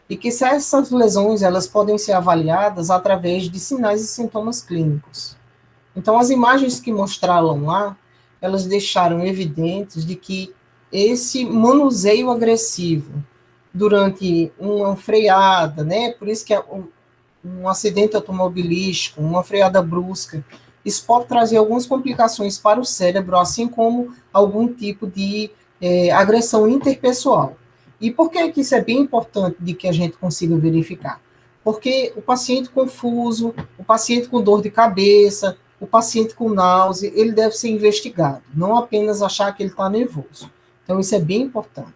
E que essas lesões elas podem ser avaliadas através de sinais e sintomas clínicos. Então, as imagens que mostraram lá, elas deixaram evidentes de que esse manuseio agressivo durante uma freada, né? Por isso que um acidente automobilístico, uma freada brusca, isso pode trazer algumas complicações para o cérebro, assim como algum tipo de agressão interpessoal. E por que isso é bem importante de que a gente consiga verificar? Porque o paciente confuso, o paciente com dor de cabeça, o paciente com náusea, ele deve ser investigado, não apenas achar que ele está nervoso. Então, isso é bem importante.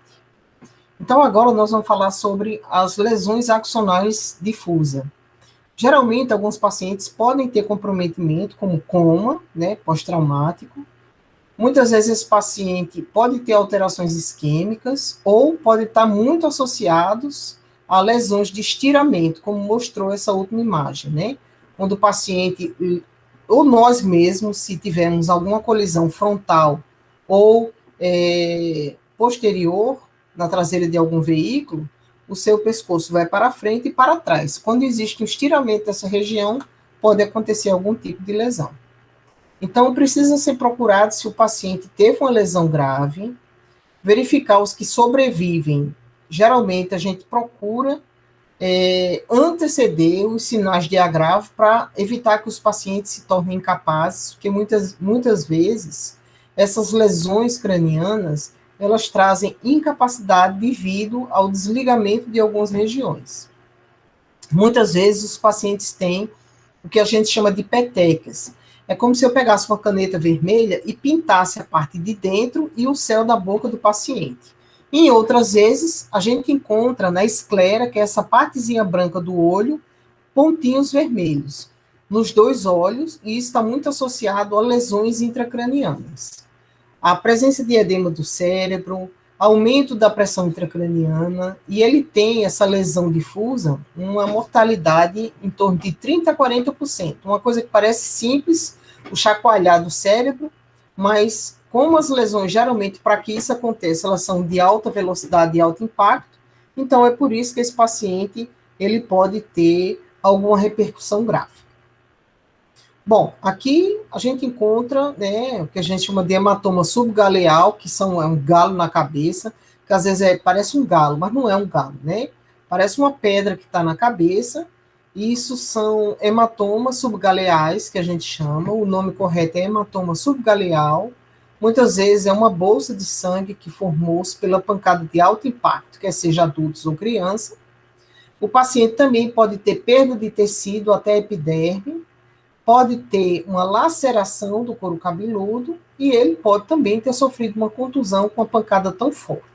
Então, agora nós vamos falar sobre as lesões axonais difusas. Geralmente, alguns pacientes podem ter comprometimento, como coma, né, pós-traumático. Muitas vezes, esse paciente pode ter alterações isquêmicas ou pode estar muito associados a lesões de estiramento, como mostrou essa última imagem, né? Onde o paciente, ou nós mesmos, se tivermos alguma colisão frontal ou posterior na traseira de algum veículo, o seu pescoço vai para frente e para trás. Quando existe um estiramento dessa região, pode acontecer algum tipo de lesão. Então, precisa ser procurado se o paciente teve uma lesão grave, verificar os que sobrevivem. Geralmente, a gente procura anteceder os sinais de agravo para evitar que os pacientes se tornem incapazes, porque muitas vezes essas lesões cranianas elas trazem incapacidade devido ao desligamento de algumas regiões. Muitas vezes os pacientes têm o que a gente chama de petecas. É como se eu pegasse uma caneta vermelha e pintasse a parte de dentro e o céu da boca do paciente. Em outras vezes, a gente encontra na esclera, que é essa partezinha branca do olho, pontinhos vermelhos nos dois olhos, e isso está muito associado a lesões intracranianas. A presença de edema do cérebro, aumento da pressão intracraniana, e ele tem essa lesão difusa, uma mortalidade em torno de 30% a 40%. Uma coisa que parece simples, o chacoalhar do cérebro, mas como as lesões, geralmente, para que isso aconteça, elas são de alta velocidade e alto impacto, então é por isso que esse paciente, ele pode ter alguma repercussão grave. Bom, aqui a gente encontra, né, o que a gente chama de hematoma subgaleal, que é um galo na cabeça, que às vezes parece um galo, mas não é um galo, né? Parece uma pedra que está na cabeça, e isso são hematomas subgaleais, que a gente chama, o nome correto é hematoma subgaleal. Muitas vezes é uma bolsa de sangue que formou-se pela pancada de alto impacto, quer seja adultos ou criança. O paciente também pode ter perda de tecido até epiderme, pode ter uma laceração do couro cabeludo e ele pode também ter sofrido uma contusão com uma pancada tão forte.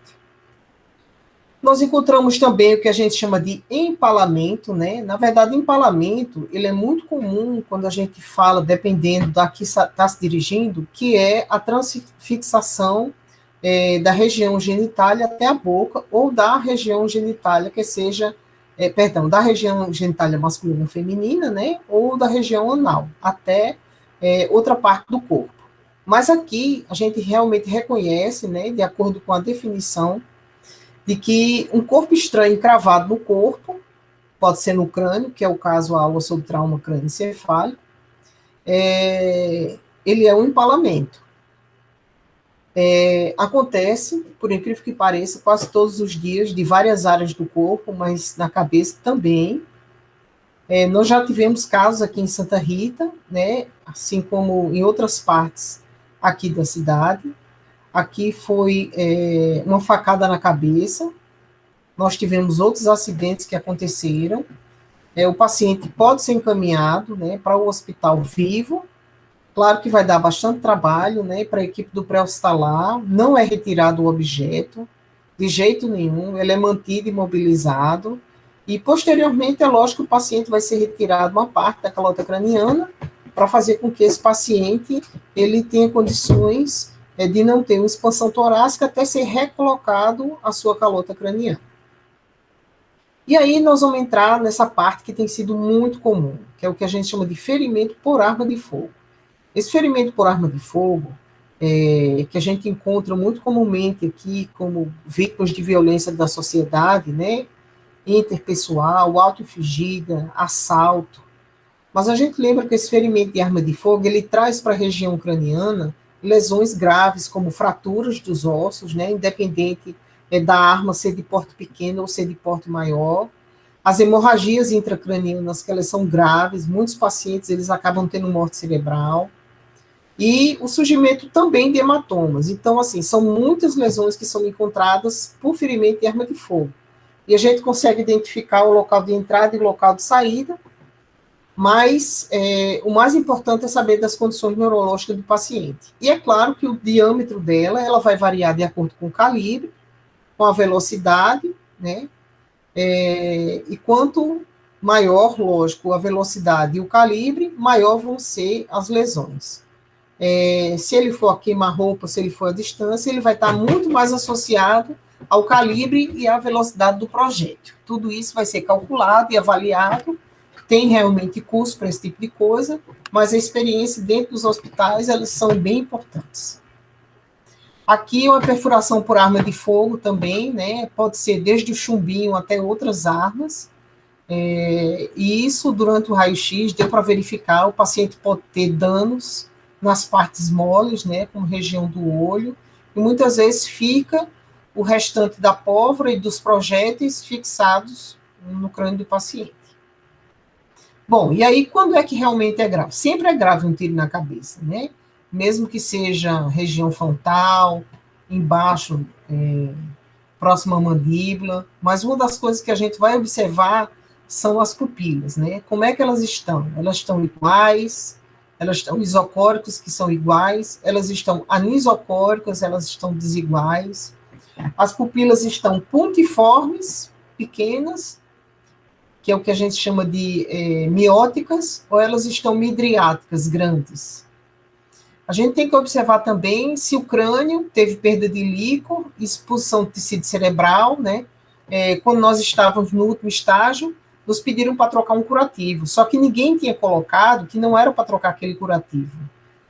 Nós encontramos também o que a gente chama de empalamento, né? Na verdade, empalamento, ele é muito comum quando a gente fala, dependendo da que está se dirigindo, que é a transfixação da região genitália até a boca, ou da região genitália que seja da região genitália masculina ou feminina, né, ou da região anal, até outra parte do corpo. Mas aqui a gente realmente reconhece, né, de acordo com a definição, de que um corpo estranho encravado no corpo, pode ser no crânio, que é o caso a aula sobre trauma crânioencefálico, ele é um empalamento. Acontece, por incrível que pareça, quase todos os dias, de várias áreas do corpo, mas na cabeça também. Nós já tivemos casos aqui em Santa Rita, né, assim como em outras partes aqui da cidade. Aqui foi uma facada na cabeça. Nós tivemos outros acidentes que aconteceram. O paciente pode ser encaminhado, né, para o hospital vivo. Claro que vai dar bastante trabalho, né, para a equipe do pré-hospitalar. Não é retirado o objeto, de jeito nenhum. Ele é mantido imobilizado. E, posteriormente, é lógico que o paciente vai ser retirado uma parte da calota craniana para fazer com que esse paciente ele tenha condições de não ter uma expansão torácica até ser recolocado a sua calota craniana. E aí nós vamos entrar nessa parte que tem sido muito comum, que é o que a gente chama de ferimento por arma de fogo. Esse ferimento por arma de fogo, que a gente encontra muito comumente aqui como vítimas de violência da sociedade, né? Interpessoal, auto-infligida, assalto. Mas a gente lembra que esse ferimento de arma de fogo, ele traz para a região craniana lesões graves, como fraturas dos ossos, né, independente da arma ser de porte pequeno ou ser de porte maior. As hemorragias intracranianas, que elas são graves, muitos pacientes eles acabam tendo morte cerebral. E o surgimento também de hematomas. Então, assim, são muitas lesões que são encontradas por ferimento de arma de fogo. E a gente consegue identificar o local de entrada e o local de saída, mas o mais importante é saber das condições neurológicas do paciente. E é claro que o diâmetro dela, ela vai variar de acordo com o calibre, com a velocidade, né? E quanto maior, lógico, a velocidade e o calibre, maior vão ser as lesões. Se ele for a queima-roupa, se ele for a distância, ele vai estar muito mais associado ao calibre e à velocidade do projétil. Tudo isso vai ser calculado e avaliado. Tem realmente custo para esse tipo de coisa, mas a experiência dentro dos hospitais, elas são bem importantes. Aqui uma perfuração por arma de fogo também, né? Pode ser desde o chumbinho até outras armas. E isso, durante o raio-x, deu para verificar, o paciente pode ter danos nas partes moles, né? Como região do olho, e muitas vezes fica o restante da pólvora e dos projéteis fixados no crânio do paciente. Bom, e aí quando é que realmente é grave? Sempre é grave um tiro na cabeça, né? Mesmo que seja região frontal, embaixo, próxima à mandíbula, mas uma das coisas que a gente vai observar são as pupilas, né? Como é que elas estão? Elas estão iguais, elas estão isocóricas, que são iguais, elas estão anisocóricas, elas estão desiguais. As pupilas estão pontiformes, pequenas, que é o que a gente chama de mióticas, ou elas estão midriáticas, grandes. A gente tem que observar também se o crânio teve perda de líquor, expulsão de tecido cerebral, né? Quando nós estávamos no último estágio, nos pediram para trocar um curativo, só que ninguém tinha colocado que não era para trocar aquele curativo.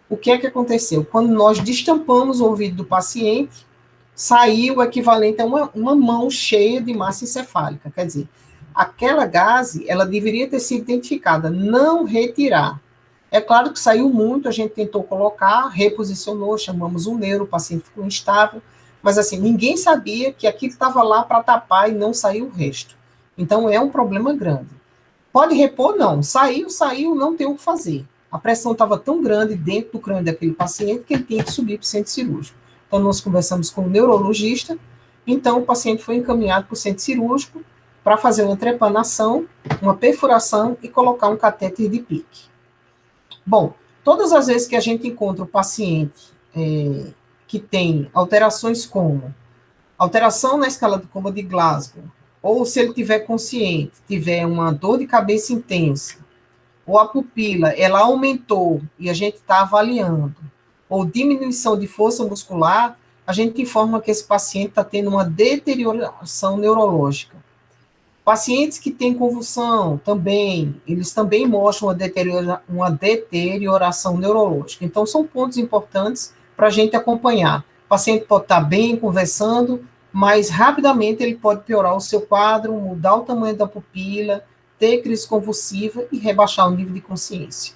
O que é que aconteceu? Quando nós destampamos o ouvido do paciente, saiu o equivalente a uma mão cheia de massa encefálica, quer dizer, aquela gase, ela deveria ter sido identificada, não retirar. É claro que saiu muito, a gente tentou colocar, reposicionou, chamamos o neuro, o paciente ficou instável, mas assim, ninguém sabia que aquilo estava lá para tapar e não saiu o resto. Então é um problema grande. Pode repor? Não. Saiu, não tem o que fazer. A pressão estava tão grande dentro do crânio daquele paciente que ele tinha que subir para o centro cirúrgico. Então nós conversamos com o neurologista, então o paciente foi encaminhado para o centro cirúrgico, para fazer uma trepanação, uma perfuração e colocar um catéter de pique. Bom, todas as vezes que a gente encontra o paciente que tem alterações como alteração na escala do coma de Glasgow, ou se ele tiver consciente, tiver uma dor de cabeça intensa, ou a pupila, ela aumentou e a gente está avaliando, ou diminuição de força muscular, a gente informa que esse paciente está tendo uma deterioração neurológica. Pacientes que têm convulsão também, eles também mostram uma deterioração neurológica. Então, são pontos importantes para a gente acompanhar. O paciente pode estar bem, conversando, mas rapidamente ele pode piorar o seu quadro, mudar o tamanho da pupila, ter crise convulsiva e rebaixar o nível de consciência.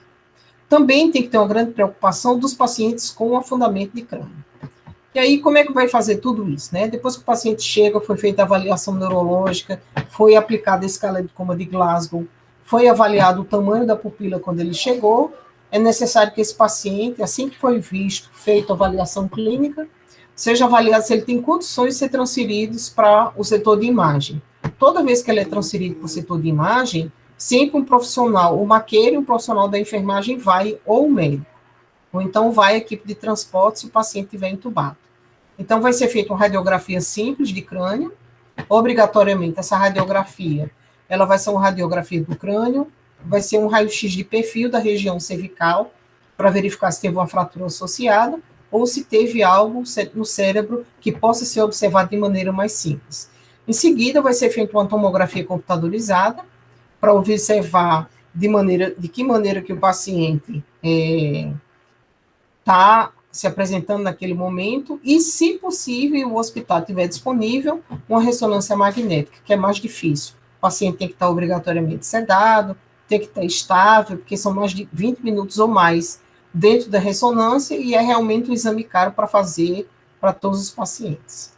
Também tem que ter uma grande preocupação dos pacientes com afundamento de crânio. E aí, como é que vai fazer tudo isso, né? Depois que o paciente chega, foi feita a avaliação neurológica, foi aplicada a escala de coma de Glasgow, foi avaliado o tamanho da pupila quando ele chegou, é necessário que esse paciente, assim que foi visto, feita a avaliação clínica, seja avaliado se ele tem condições de ser transferido para o setor de imagem. Toda vez que ele é transferido para o setor de imagem, sempre um profissional, o maqueiro e um profissional da enfermagem vai, ou o médico, ou então vai a equipe de transporte se o paciente estiver entubado. Então, vai ser feita uma radiografia simples de crânio, obrigatoriamente essa radiografia, ela vai ser uma radiografia do crânio, vai ser um raio-x de perfil da região cervical, para verificar se teve uma fratura associada, ou se teve algo no cérebro que possa ser observado de maneira mais simples. Em seguida, vai ser feita uma tomografia computadorizada, para observar de que maneira que o paciente está se apresentando naquele momento, e, se possível, o hospital tiver disponível, uma ressonância magnética, que é mais difícil. O paciente tem que estar obrigatoriamente sedado, tem que estar estável, porque são mais de 20 minutos ou mais dentro da ressonância, e é realmente um exame caro para fazer para todos os pacientes.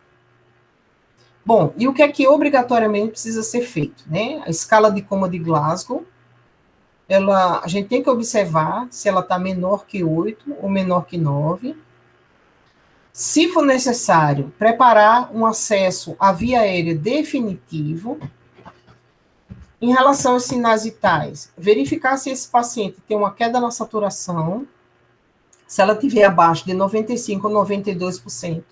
Bom, e o que é que obrigatoriamente precisa ser feito, né? A escala de coma de Glasgow, a gente tem que observar se ela está menor que 8 ou menor que 9. Se for necessário, preparar um acesso à via aérea definitivo. Em relação aos sinais vitais, verificar se esse paciente tem uma queda na saturação. Se ela estiver abaixo de 95% ou 92%,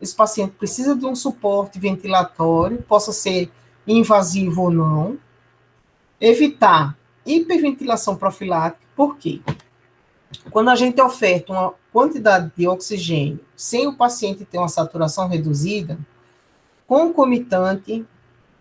esse paciente precisa de um suporte ventilatório, possa ser invasivo ou não. Evitar hiperventilação profilática, por quê? Quando a gente oferta uma quantidade de oxigênio sem o paciente ter uma saturação reduzida, concomitante,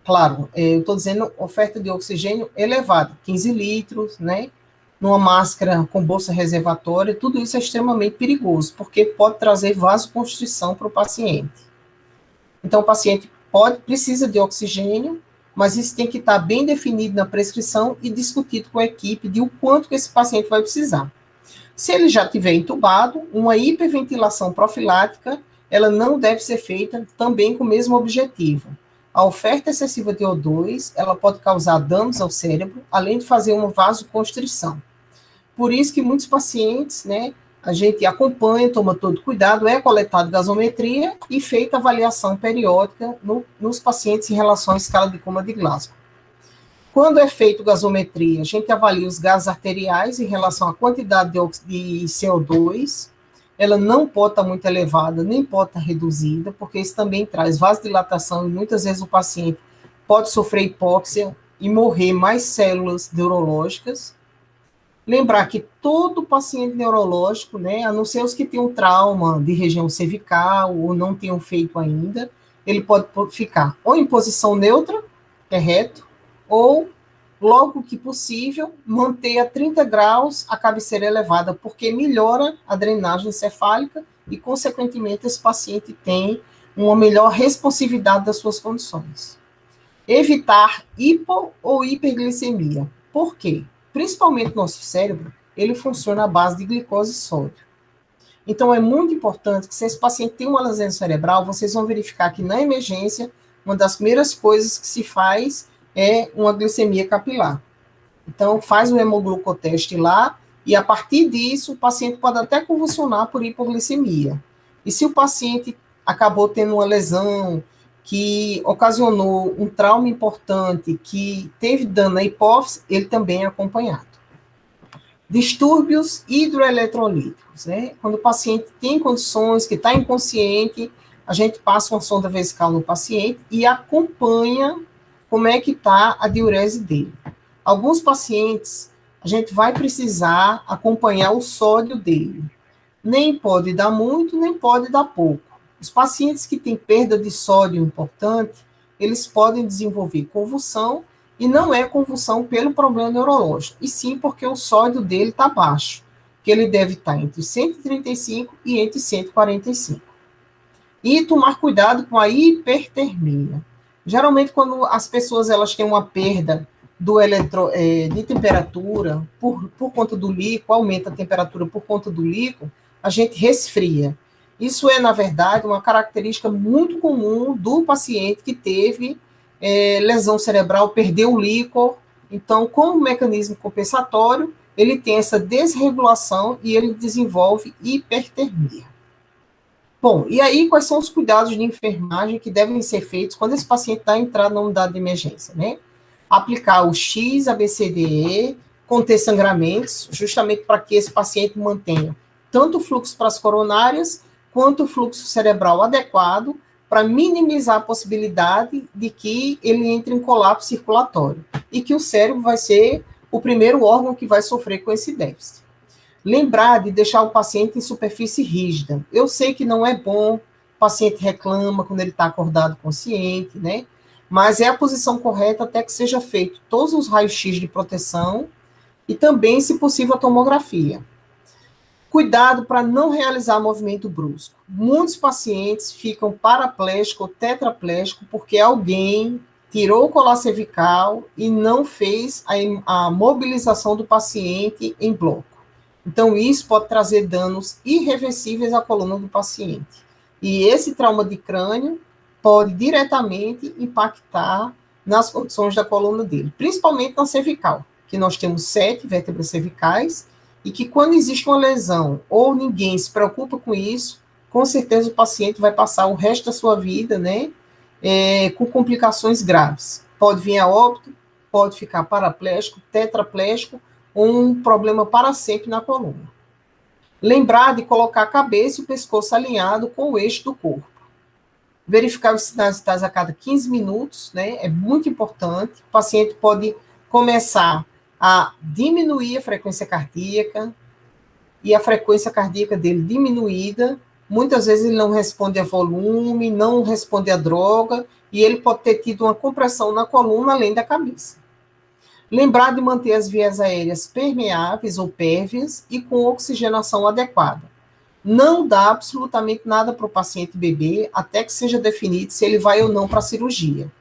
claro, eu estou dizendo oferta de oxigênio elevada, 15 litros, né? Numa máscara com bolsa reservatória, tudo isso é extremamente perigoso, porque pode trazer vasoconstrição para o paciente. Então, o paciente precisa de oxigênio, mas isso tem que estar bem definido na prescrição e discutido com a equipe de o quanto que esse paciente vai precisar. Se ele já tiver entubado, uma hiperventilação profilática, ela não deve ser feita também com o mesmo objetivo. A oferta excessiva de O2, ela pode causar danos ao cérebro, além de fazer uma vasoconstrição. Por isso que muitos pacientes, né, a gente acompanha, toma todo cuidado, é coletado gasometria e feita avaliação periódica nos pacientes em relação à escala de coma de Glasgow. Quando é feito gasometria, a gente avalia os gases arteriais em relação à quantidade de CO2, ela não pode estar muito elevada, nem pode estar reduzida, porque isso também traz vasodilatação e muitas vezes o paciente pode sofrer hipóxia e morrer mais células neurológicas. Lembrar que todo paciente neurológico, né, a não ser os que têm um trauma de região cervical ou não tenham feito ainda, ele pode ficar ou em posição neutra, que é reto, ou, logo que possível, manter a 30 graus a cabeceira elevada, porque melhora a drenagem encefálica e, consequentemente, esse paciente tem uma melhor responsividade das suas condições. Evitar hipo ou hiperglicemia. Por quê? Principalmente nosso cérebro, ele funciona à base de glicose e sódio. Então, é muito importante que se esse paciente tem uma lesão cerebral, vocês vão verificar que na emergência, uma das primeiras coisas que se faz é uma glicemia capilar. Então, faz o hemoglucoteste lá, e a partir disso, o paciente pode até convulsionar por hipoglicemia. E se o paciente acabou tendo uma lesão que ocasionou um trauma importante, que teve dano na hipófise, ele também é acompanhado. Distúrbios hidroeletrolíticos, né? Quando o paciente tem condições, que está inconsciente, a gente passa uma sonda vesical no paciente e acompanha como é que está a diurese dele. Alguns pacientes, a gente vai precisar acompanhar o sódio dele. Nem pode dar muito, nem pode dar pouco. Os pacientes que têm perda de sódio importante, eles podem desenvolver convulsão, e não é convulsão pelo problema neurológico, e sim porque o sódio dele está baixo, que ele deve estar entre 135 e entre 145. E tomar cuidado com a hipertermia. Geralmente, quando as pessoas elas têm uma perda de temperatura por conta do líquido, aumenta a temperatura por conta do líquido, a gente resfria. Isso é, na verdade, uma característica muito comum do paciente que teve lesão cerebral, perdeu o líquor. Então, como mecanismo compensatório, ele tem essa desregulação e ele desenvolve hipertermia. Bom, e aí quais são os cuidados de enfermagem que devem ser feitos quando esse paciente está entrando na unidade de emergência, né? Aplicar o X, ABCDE, conter sangramentos, justamente para que esse paciente mantenha tanto o fluxo para as coronárias, quanto o fluxo cerebral adequado, para minimizar a possibilidade de que ele entre em colapso circulatório, e que o cérebro vai ser o primeiro órgão que vai sofrer com esse déficit. Lembrar de deixar o paciente em superfície rígida. Eu sei que não é bom, o paciente reclama quando ele está acordado consciente, né? Mas é a posição correta até que seja feito todos os raios-x de proteção e também, se possível, a tomografia. Cuidado para não realizar movimento brusco. Muitos pacientes ficam paraplégicos ou tetraplégicos porque alguém tirou o colar cervical e não fez a mobilização do paciente em bloco. Então, isso pode trazer danos irreversíveis à coluna do paciente. E esse trauma de crânio pode diretamente impactar nas condições da coluna dele, principalmente na cervical, que nós temos 7 vértebras cervicais, e que quando existe uma lesão ou ninguém se preocupa com isso, com certeza o paciente vai passar o resto da sua vida, né, com complicações graves. Pode vir a óbito, pode ficar paraplégico, tetraplégico, ou um problema para sempre na coluna. Lembrar de colocar a cabeça e o pescoço alinhado com o eixo do corpo. Verificar os sinais vitais a cada 15 minutos, né, é muito importante. O paciente pode começar a diminuir a frequência cardíaca, e a frequência cardíaca dele diminuída, muitas vezes ele não responde a volume, não responde a droga, e ele pode ter tido uma compressão na coluna além da cabeça. Lembrar de manter as vias aéreas permeáveis ou pérvias e com oxigenação adequada. Não dá absolutamente nada para o paciente beber até que seja definido se ele vai ou não para a cirurgia.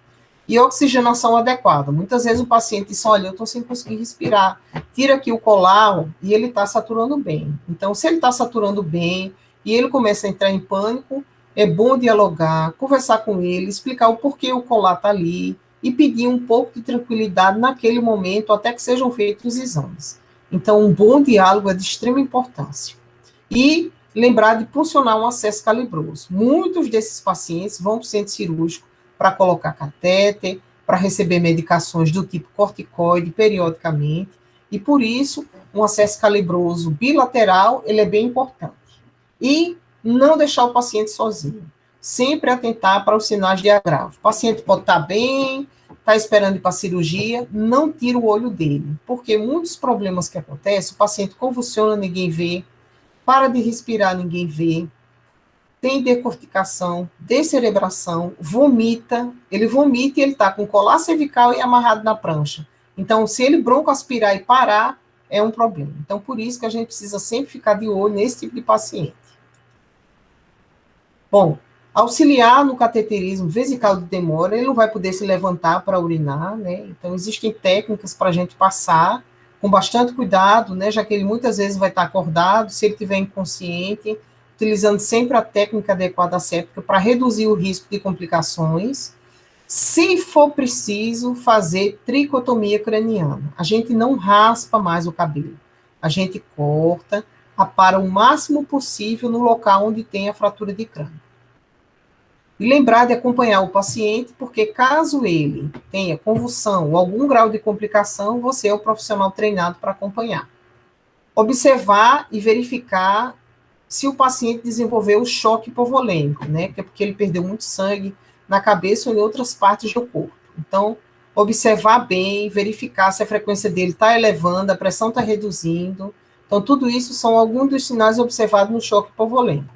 E oxigenação adequada. Muitas vezes o paciente diz, olha, eu estou sem conseguir respirar. Tira aqui o colar e ele está saturando bem. Então, se ele está saturando bem e ele começa a entrar em pânico, é bom dialogar, conversar com ele, explicar o porquê o colar está ali e pedir um pouco de tranquilidade naquele momento até que sejam feitos os exames. Então, um bom diálogo é de extrema importância. E lembrar de funcionar um acesso calibroso. Muitos desses pacientes vão para o centro cirúrgico para colocar catéter, para receber medicações do tipo corticoide periodicamente, e por isso um acesso calibroso bilateral ele é bem importante. E não deixar o paciente sozinho. Sempre atentar para os sinais de agravo. O paciente pode estar bem, está esperando ir para a cirurgia, não tira o olho dele, porque muitos problemas que acontecem, o paciente convulsiona, ninguém vê, para de respirar, ninguém vê, tem decorticação, descerebração, vomita, ele vomita e ele está com colar cervical e amarrado na prancha. Então, se ele broncoaspirar e parar, é um problema. Então, por isso que a gente precisa sempre ficar de olho nesse tipo de paciente. Bom, auxiliar no cateterismo vesical de demora, ele não vai poder se levantar para urinar, né? Então, existem técnicas para a gente passar com bastante cuidado, né? Já que ele muitas vezes vai estar acordado, se ele estiver inconsciente, utilizando sempre a técnica adequada asséptica para reduzir o risco de complicações. Se for preciso, fazer tricotomia craniana. A gente não raspa mais o cabelo. A gente corta, apara o máximo possível no local onde tem a fratura de crânio. E lembrar de acompanhar o paciente, porque caso ele tenha convulsão ou algum grau de complicação, você é o profissional treinado para acompanhar. Observar e verificar se o paciente desenvolveu choque hipovolêmico, né, que é porque ele perdeu muito sangue na cabeça ou em outras partes do corpo. Então, observar bem, verificar se a frequência dele está elevando, a pressão está reduzindo. Então, tudo isso são alguns dos sinais observados no choque hipovolêmico.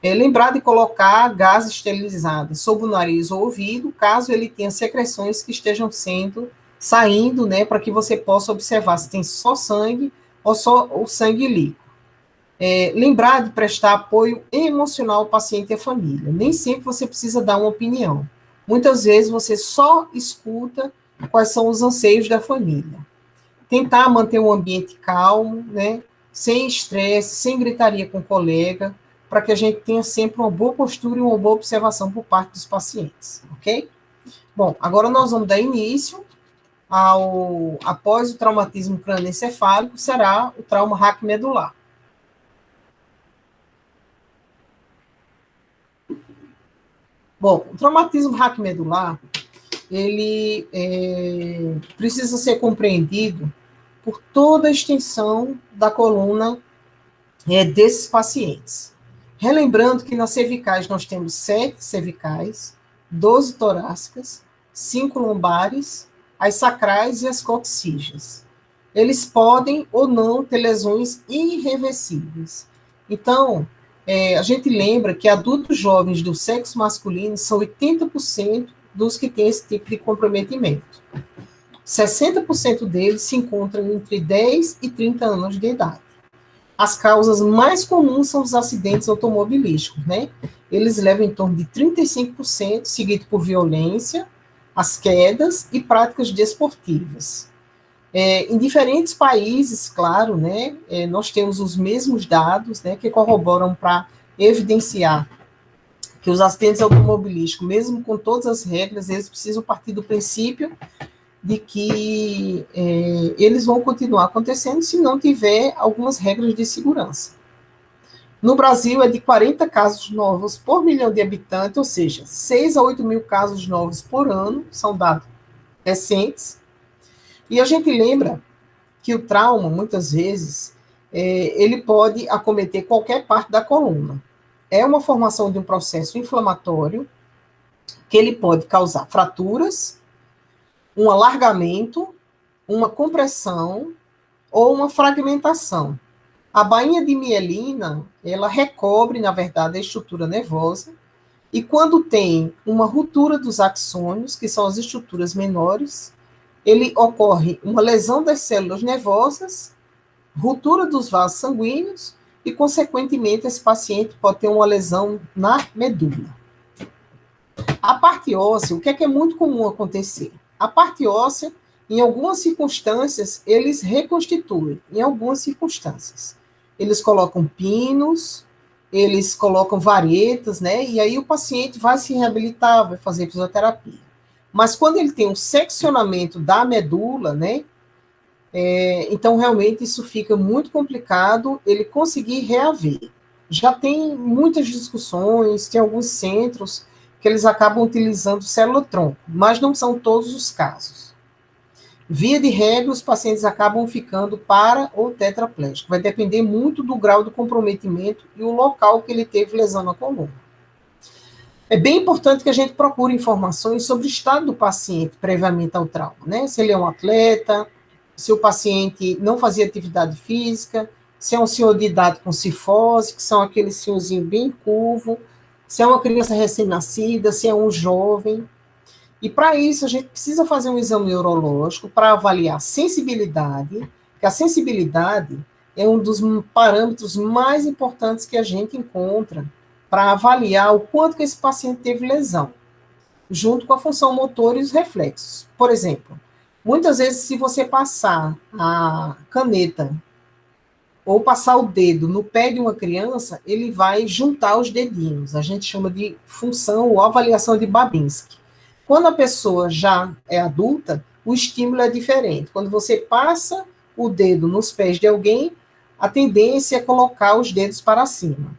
Lembrar de colocar gás esterilizado sob o nariz ou ouvido, caso ele tenha secreções que estejam saindo, né, para que você possa observar se tem só sangue ou só o sangue líquido. Lembrar de prestar apoio emocional ao paciente e à família. Nem sempre você precisa dar uma opinião. Muitas vezes você só escuta quais são os anseios da família. Tentar manter um ambiente calmo, né, sem estresse, sem gritaria com o colega, para que a gente tenha sempre uma boa postura e uma boa observação por parte dos pacientes, ok? Bom, agora nós vamos dar início após o traumatismo crânioencefálico, será o trauma raquimedular. Bom, o traumatismo raquimedular, ele precisa ser compreendido por toda a extensão da coluna desses pacientes. Relembrando que nas cervicais nós temos 7 cervicais, 12 torácicas, 5 lombares, as sacrais e as coxígeas. eles podem ou não ter lesões irreversíveis. Então, a gente lembra que adultos jovens do sexo masculino são 80% dos que têm esse tipo de comprometimento. 60% deles se encontram entre 10 e 30 anos de idade. As causas mais comuns são os acidentes automobilísticos, né? Eles levam em torno de 35%, seguido por violência, as quedas e práticas desportivas. Em diferentes países, claro, né, nós temos os mesmos dados, né, que corroboram para evidenciar que os acidentes automobilísticos, mesmo com todas as regras, eles precisam partir do princípio de que eles vão continuar acontecendo se não tiver algumas regras de segurança. No Brasil, é de 40 casos novos por milhão de habitantes, ou seja, 6 a 8 mil casos novos por ano, são dados recentes. E a gente lembra que o trauma, muitas vezes, ele pode acometer qualquer parte da coluna. É uma formação de um processo inflamatório que ele pode causar fraturas, um alargamento, uma compressão ou uma fragmentação. A bainha de mielina, ela recobre, na verdade, a estrutura nervosa, e quando tem uma ruptura dos axônios, que são as estruturas menores, ele ocorre uma lesão das células nervosas, ruptura dos vasos sanguíneos, e, consequentemente, esse paciente pode ter uma lesão na medula. A parte óssea, o que é muito comum acontecer? A parte óssea, em algumas circunstâncias, eles reconstituem, em algumas circunstâncias. Eles colocam pinos, eles colocam varetas, né? E aí o paciente vai se reabilitar, vai fazer fisioterapia. Mas quando ele tem um seccionamento da medula, né? Então, realmente, isso fica muito complicado ele conseguir reaver. Já tem muitas discussões, tem alguns centros que eles acabam utilizando célula-tronco, mas não são todos os casos. Via de regra, os pacientes acabam ficando para ou tetraplégico. Vai depender muito do grau do comprometimento e o local que ele teve lesão na coluna. É bem importante que a gente procure informações sobre o estado do paciente previamente ao trauma, né? Se ele é um atleta, se o paciente não fazia atividade física, se é um senhor de idade com cifose, que são aqueles senhorzinho bem curvo, se é uma criança recém-nascida, se é um jovem. E para isso a gente precisa fazer um exame neurológico para avaliar a sensibilidade, que a sensibilidade é um dos parâmetros mais importantes que a gente encontra para avaliar o quanto que esse paciente teve lesão, junto com a função motora e os reflexos. Por exemplo, muitas vezes se você passar a caneta ou passar o dedo no pé de uma criança, ele vai juntar os dedinhos. A gente chama de função ou avaliação de Babinski. Quando a pessoa já é adulta, o estímulo é diferente. Quando você passa o dedo nos pés de alguém, a tendência é colocar os dedos para cima.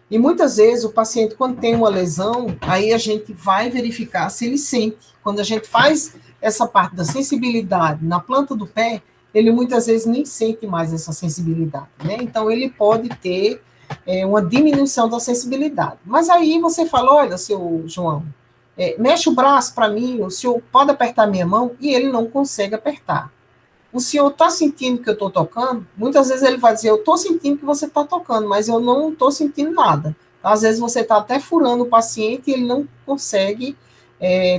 E muitas vezes o paciente, quando tem uma lesão, aí a gente vai verificar se ele sente. Quando a gente faz essa parte da sensibilidade na planta do pé, ele muitas vezes nem sente mais essa sensibilidade, né? Então ele pode ter uma diminuição da sensibilidade. Mas aí você fala, olha, seu João, mexe o braço para mim, o senhor pode apertar minha mão, e ele não consegue apertar. O senhor está sentindo que eu estou tocando? Muitas vezes ele vai dizer, eu estou sentindo que você está tocando, mas eu não estou sentindo nada. Às vezes você está até furando o paciente e ele não consegue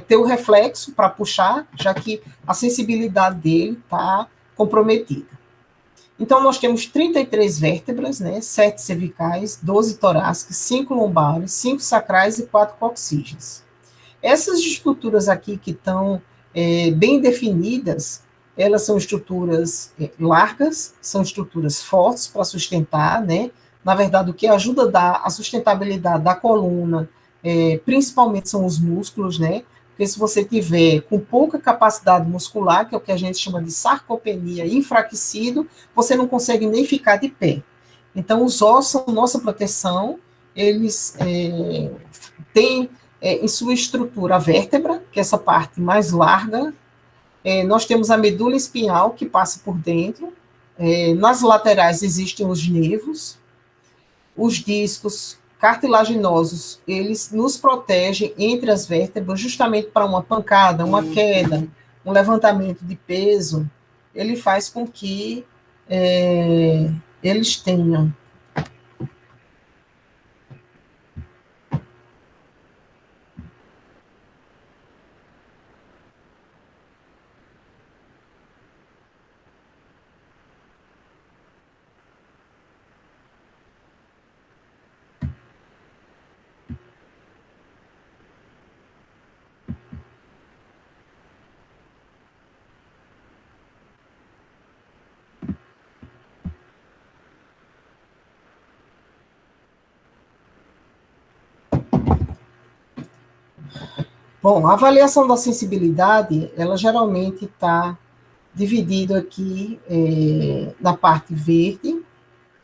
ter o reflexo para puxar, já que a sensibilidade dele está comprometida. Então, nós temos 33 vértebras, né, 7 cervicais, 12 torácicas, 5 lombares, 5 sacrais e 4 coxígeas. Essas estruturas aqui que estão bem definidas, elas são estruturas largas, são estruturas fortes para sustentar, né? Na verdade, o que ajuda a dar a sustentabilidade da coluna, principalmente são os músculos, né? Porque se você tiver com pouca capacidade muscular, que é o que a gente chama de sarcopenia, enfraquecido, você não consegue nem ficar de pé. Então, os ossos são nossa proteção, eles têm em sua estrutura a vértebra, que é essa parte mais larga. Nós temos a medula espinhal, que passa por dentro. Nas laterais existem os nervos. Os discos cartilaginosos, eles nos protegem entre as vértebras, justamente para uma pancada, uma queda, um levantamento de peso. ele faz com que eles tenham Bom, a avaliação da sensibilidade, ela geralmente está dividida aqui na parte verde,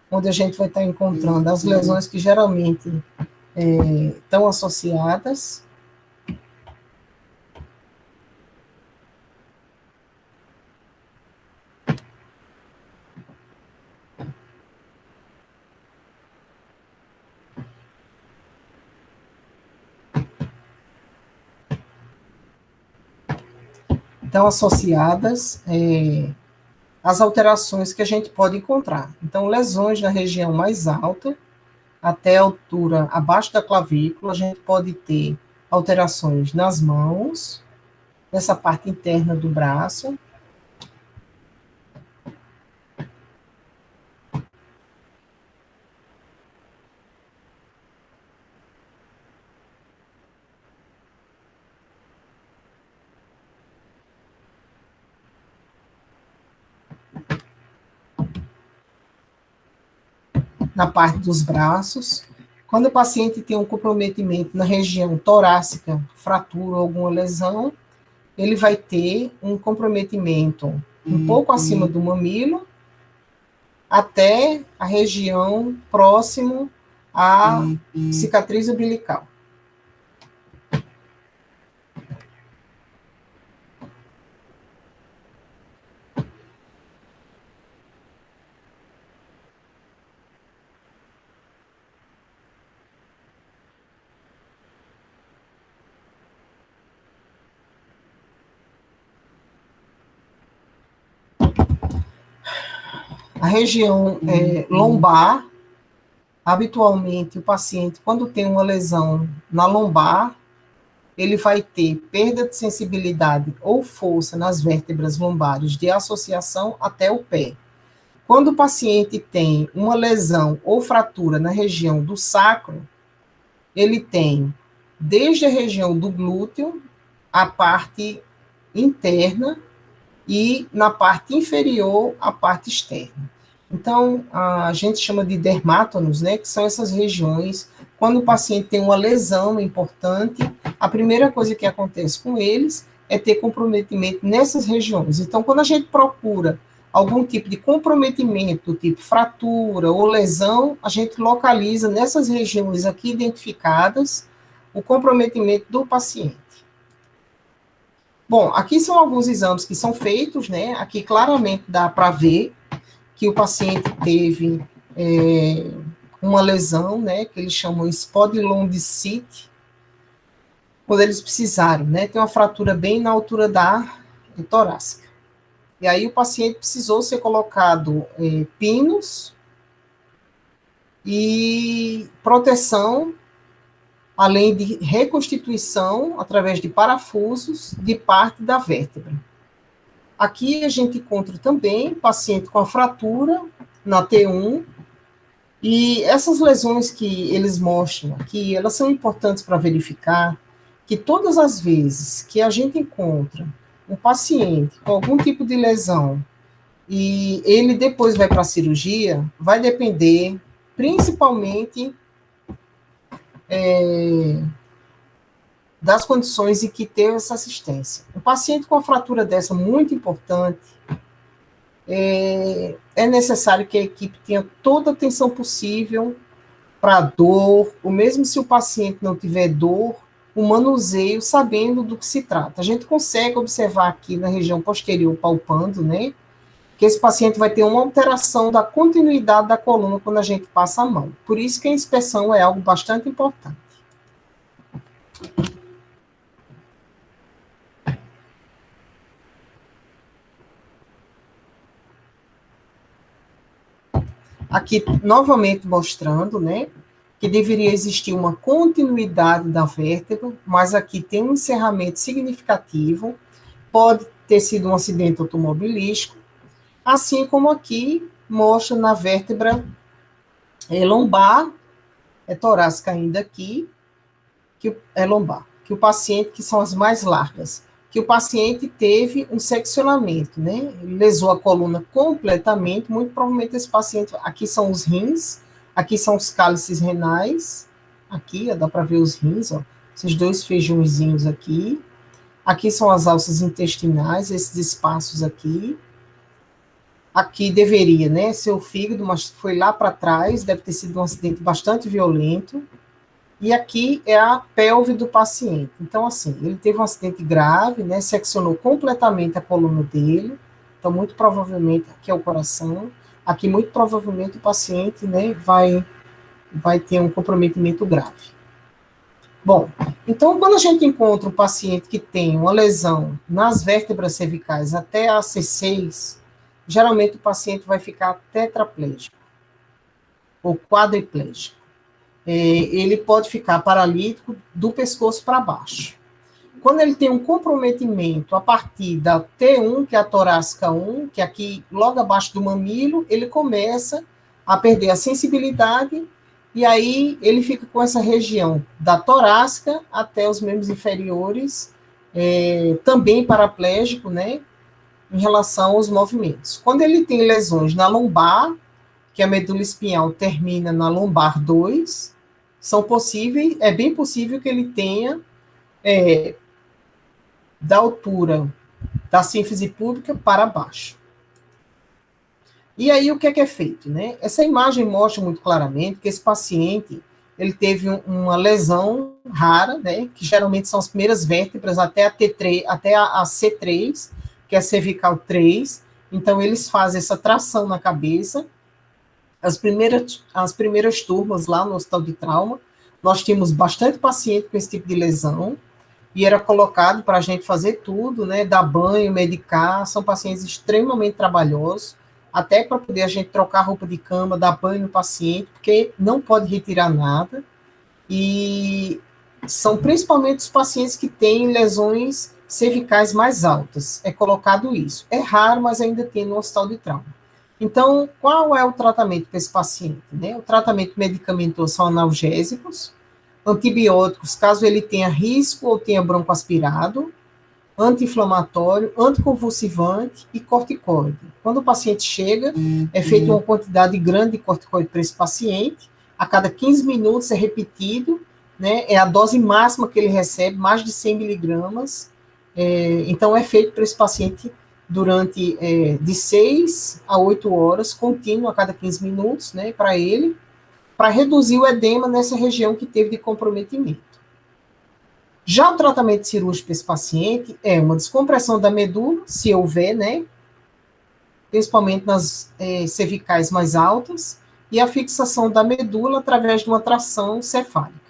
onde a gente vai estar encontrando as lesões que geralmente estão associadas. Estão associadas às alterações que a gente pode encontrar. Então, lesões na região mais alta, até a altura abaixo da clavícula, a gente pode ter alterações nas mãos, nessa parte interna do braço. Na parte dos braços. Quando o paciente tem um comprometimento na região torácica, fratura ou alguma lesão, ele vai ter um comprometimento um pouco acima do mamilo, até a região próximo à cicatriz umbilical. A região lombar, habitualmente o paciente, quando tem uma lesão na lombar, ele vai ter perda de sensibilidade ou força nas vértebras lombares de associação até o pé. Quando o paciente tem uma lesão ou fratura na região do sacro, ele tem desde a região do glúteo, a parte interna, e na parte inferior, a parte externa. Então, a gente chama de dermátonos, né, que são essas regiões. Quando o paciente tem uma lesão importante, a primeira coisa que acontece com eles é ter comprometimento nessas regiões. Então, quando a gente procura algum tipo de comprometimento, do tipo fratura ou lesão, a gente localiza nessas regiões aqui identificadas o comprometimento do paciente. Bom, aqui são alguns exames que são feitos, né? Aqui claramente dá para ver que o paciente teve uma lesão, né? Que eles chamam espondilondicite, quando eles precisaram, né? Tem uma fratura bem na altura da torácica. E aí o paciente precisou ser colocado pinos e proteção, além de reconstituição através de parafusos de parte da vértebra. Aqui a gente encontra também paciente com a fratura na T1, e essas lesões que eles mostram aqui, elas são importantes para verificar que todas as vezes que a gente encontra um paciente com algum tipo de lesão e ele depois vai para a cirurgia, vai depender principalmente das condições em que teve essa assistência. Um paciente com uma fratura dessa muito importante, é necessário que a equipe tenha toda a atenção possível para a dor, ou mesmo se o paciente não tiver dor, o manuseio, sabendo do que se trata. A gente consegue observar aqui na região posterior, palpando, né, que esse paciente vai ter uma alteração da continuidade da coluna quando a gente passa a mão. Por isso que a inspeção é algo bastante importante. Aqui, novamente mostrando, né, que deveria existir uma continuidade da vértebra, mas aqui tem um encerramento significativo, pode ter sido um acidente automobilístico, assim como aqui mostra na vértebra lombar, torácica ainda aqui, que é lombar, que o paciente, que são as mais largas, que o paciente teve um seccionamento, né? Lesou a coluna completamente, muito provavelmente esse paciente, aqui são os rins, aqui são os cálices renais, aqui, ó, dá para ver os rins, ó, esses dois feijõezinhos aqui, aqui são as alças intestinais, esses espaços aqui deveria, né, ser o fígado, mas foi lá para trás, deve ter sido um acidente bastante violento, e aqui é a pelve do paciente. Então, assim, ele teve um acidente grave, né? Seccionou completamente a coluna dele. Então, muito provavelmente, aqui é o coração. Aqui, muito provavelmente, o paciente, né, vai ter um comprometimento grave. Bom, então, quando a gente encontra um paciente que tem uma lesão nas vértebras cervicais até a C6, geralmente o paciente vai ficar tetraplégico ou quadriplégico. Ele pode ficar paralítico do pescoço para baixo. Quando ele tem um comprometimento a partir da T1, que é a torácica 1, que é aqui logo abaixo do mamilo, ele começa a perder a sensibilidade e aí ele fica com essa região da torácica até os membros inferiores, também paraplégico, né, em relação aos movimentos. Quando ele tem lesões na lombar, que a medula espinhal termina na lombar 2, são possíveis, é bem possível que ele tenha da altura da sínfise pública para baixo. E aí o que é feito, né? Essa imagem mostra muito claramente que esse paciente, ele teve uma lesão rara, né, que geralmente são as primeiras vértebras até a T3, até a C3, que é a cervical 3. Então eles fazem essa tração na cabeça. As primeiras turmas lá no hospital de trauma, nós tínhamos bastante paciente com esse tipo de lesão, e era colocado para a gente fazer tudo, né, dar banho, medicar, são pacientes extremamente trabalhosos, até para poder a gente trocar roupa de cama, dar banho no paciente, porque não pode retirar nada, e são principalmente os pacientes que têm lesões cervicais mais altas, é colocado isso. É raro, mas ainda tem no hospital de trauma. Então, qual é o tratamento para esse paciente? Né? O tratamento medicamentoso são analgésicos, antibióticos, caso ele tenha risco ou tenha broncoaspirado, anti-inflamatório, anticonvulsivante e corticoide. Quando o paciente chega, é feita uma quantidade grande de corticoide para esse paciente, a cada 15 minutos é repetido, né? É a dose máxima que ele recebe, mais de 100 miligramas, então é feito para esse paciente durante de 6 a 8 horas, contínuo a cada 15 minutos, né, para ele, para reduzir o edema nessa região que teve de comprometimento. Já o tratamento cirúrgico para esse paciente é uma descompressão da medula, se houver, né, principalmente nas cervicais mais altas, e a fixação da medula através de uma tração cefálica.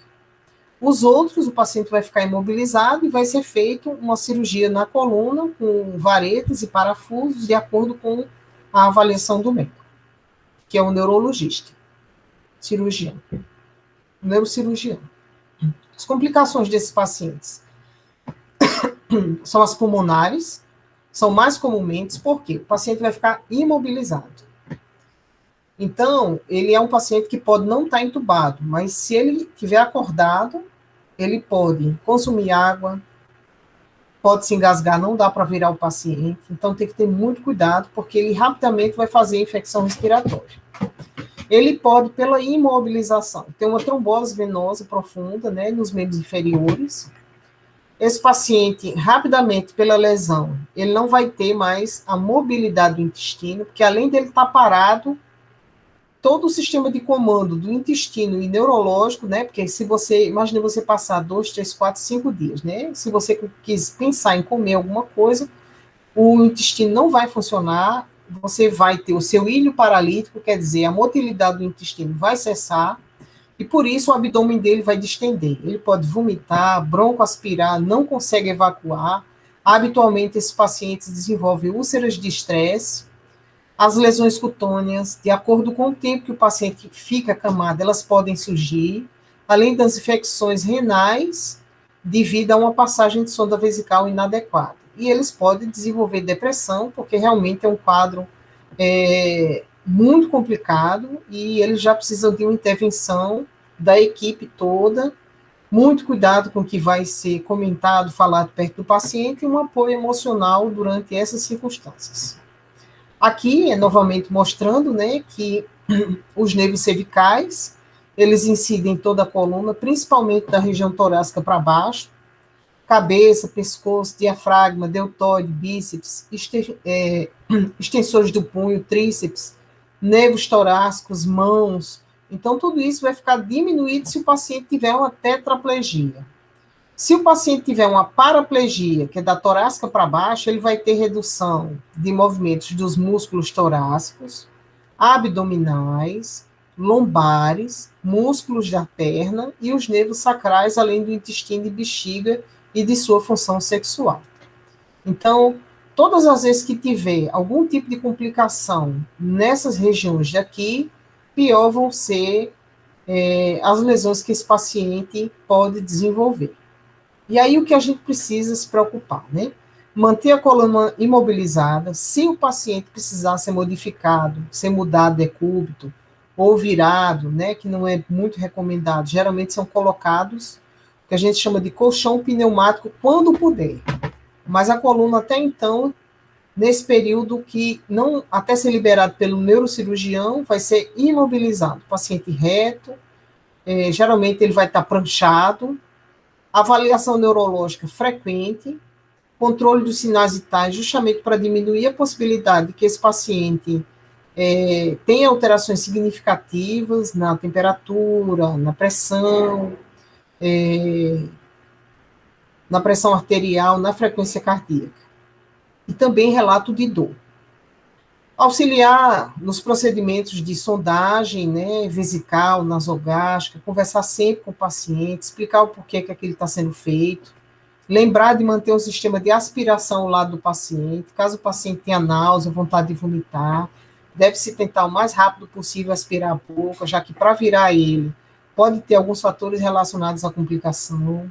Os outros, o paciente vai ficar imobilizado e vai ser feita uma cirurgia na coluna com varetas e parafusos de acordo com a avaliação do médico, que é o neurologista, cirurgião, neurocirurgião. As complicações desses pacientes são as pulmonares, são mais comumente, porque o paciente vai ficar imobilizado. Então, ele é um paciente que pode não estar entubado, mas se ele estiver acordado, ele pode consumir água, pode se engasgar, não dá para virar o paciente, então tem que ter muito cuidado, porque ele rapidamente vai fazer infecção respiratória. Ele pode, pela imobilização, ter uma trombose venosa profunda, né, nos membros inferiores. Esse paciente, rapidamente, pela lesão, ele não vai ter mais a mobilidade do intestino, porque além dele estar parado, todo o sistema de comando do intestino e neurológico, né? Porque se você, imagine você passar 2, 3, 4, 5 dias, né? Se você quis pensar em comer alguma coisa, o intestino não vai funcionar, você vai ter o seu ilho paralítico, quer dizer, a motilidade do intestino vai cessar, e por isso o abdômen dele vai distender. Ele pode vomitar, broncoaspirar, não consegue evacuar. Habitualmente, esses pacientes desenvolvem úlceras de estresse, As lesões cutâneas, de acordo com o tempo que o paciente fica acamado, elas podem surgir, além das infecções renais, devido a uma passagem de sonda vesical inadequada. E eles podem desenvolver depressão, porque realmente é um quadro muito complicado e eles já precisam de uma intervenção da equipe toda, muito cuidado com o que vai ser comentado, falado perto do paciente e um apoio emocional durante essas circunstâncias. Aqui é novamente mostrando, né, que os nervos cervicais, eles incidem em toda a coluna, principalmente da região torácica para baixo, cabeça, pescoço, diafragma, deltóide, bíceps, extensores do punho, tríceps, nervos torácicos, mãos. Então, tudo isso vai ficar diminuído se o paciente tiver uma tetraplegia. Se o paciente tiver uma paraplegia, que é da torácica para baixo, ele vai ter redução de movimentos dos músculos torácicos, abdominais, lombares, músculos da perna e os nervos sacrais, além do intestino e bexiga e de sua função sexual. Então, todas as vezes que tiver algum tipo de complicação nessas regiões daqui, pior vão ser as lesões que esse paciente pode desenvolver. E aí o que a gente precisa se preocupar, né? Manter a coluna imobilizada, se o paciente precisar ser modificado, ser mudado de decúbito ou virado, né, que não é muito recomendado, geralmente são colocados, que a gente chama de colchão pneumático quando puder. Mas a coluna até então, nesse período que não, até ser liberado pelo neurocirurgião, vai ser imobilizado. O paciente reto, geralmente ele vai estar pranchado, avaliação neurológica frequente, controle dos sinais vitais, justamente para diminuir a possibilidade de que esse paciente tenha alterações significativas na temperatura, na pressão arterial, na frequência cardíaca. E também relato de dor. Auxiliar nos procedimentos de sondagem, né, vesical, nasogástrica, conversar sempre com o paciente, explicar o porquê que aquilo está sendo feito, lembrar de manter um sistema de aspiração ao lado do paciente, caso o paciente tenha náusea, vontade de vomitar, deve-se tentar o mais rápido possível aspirar a boca, já que para virar ele pode ter alguns fatores relacionados à complicação.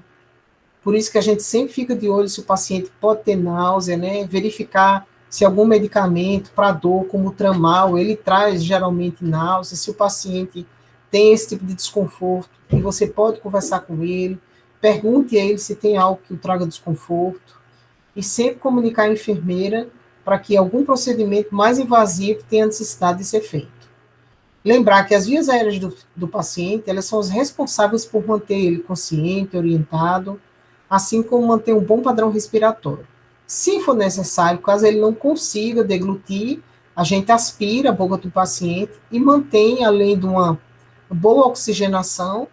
Por isso que a gente sempre fica de olho se o paciente pode ter náusea, né, verificar se algum medicamento para dor, como o tramal, ele traz geralmente náusea, se o paciente tem esse tipo de desconforto, e você pode conversar com ele, pergunte a ele se tem algo que o traga desconforto, e sempre comunicar à enfermeira para que algum procedimento mais invasivo tenha necessidade de ser feito. Lembrar que as vias aéreas do paciente, elas são as responsáveis por manter ele consciente, orientado, assim como manter um bom padrão respiratório. Se for necessário, caso ele não consiga deglutir, a gente aspira a boca do paciente e mantém, além de uma boa oxigenação,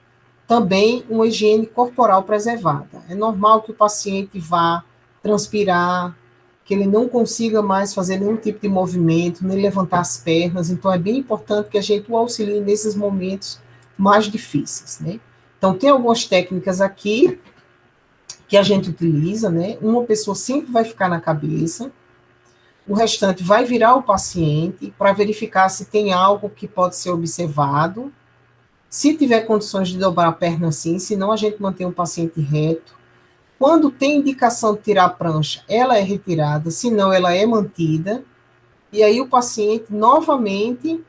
também uma higiene corporal preservada. É normal que o paciente vá transpirar, que ele não consiga mais fazer nenhum tipo de movimento, nem levantar as pernas, então é bem importante que a gente o auxilie nesses momentos mais difíceis, né? Então, tem algumas técnicas aqui que a gente utiliza, né? Uma pessoa sempre vai ficar na cabeça, o restante vai virar o paciente para verificar se tem algo que pode ser observado. Se tiver condições de dobrar a perna, sim, senão a gente mantém o paciente reto. Quando tem indicação de tirar a prancha, ela é retirada, senão ela é mantida. E aí o paciente, novamente,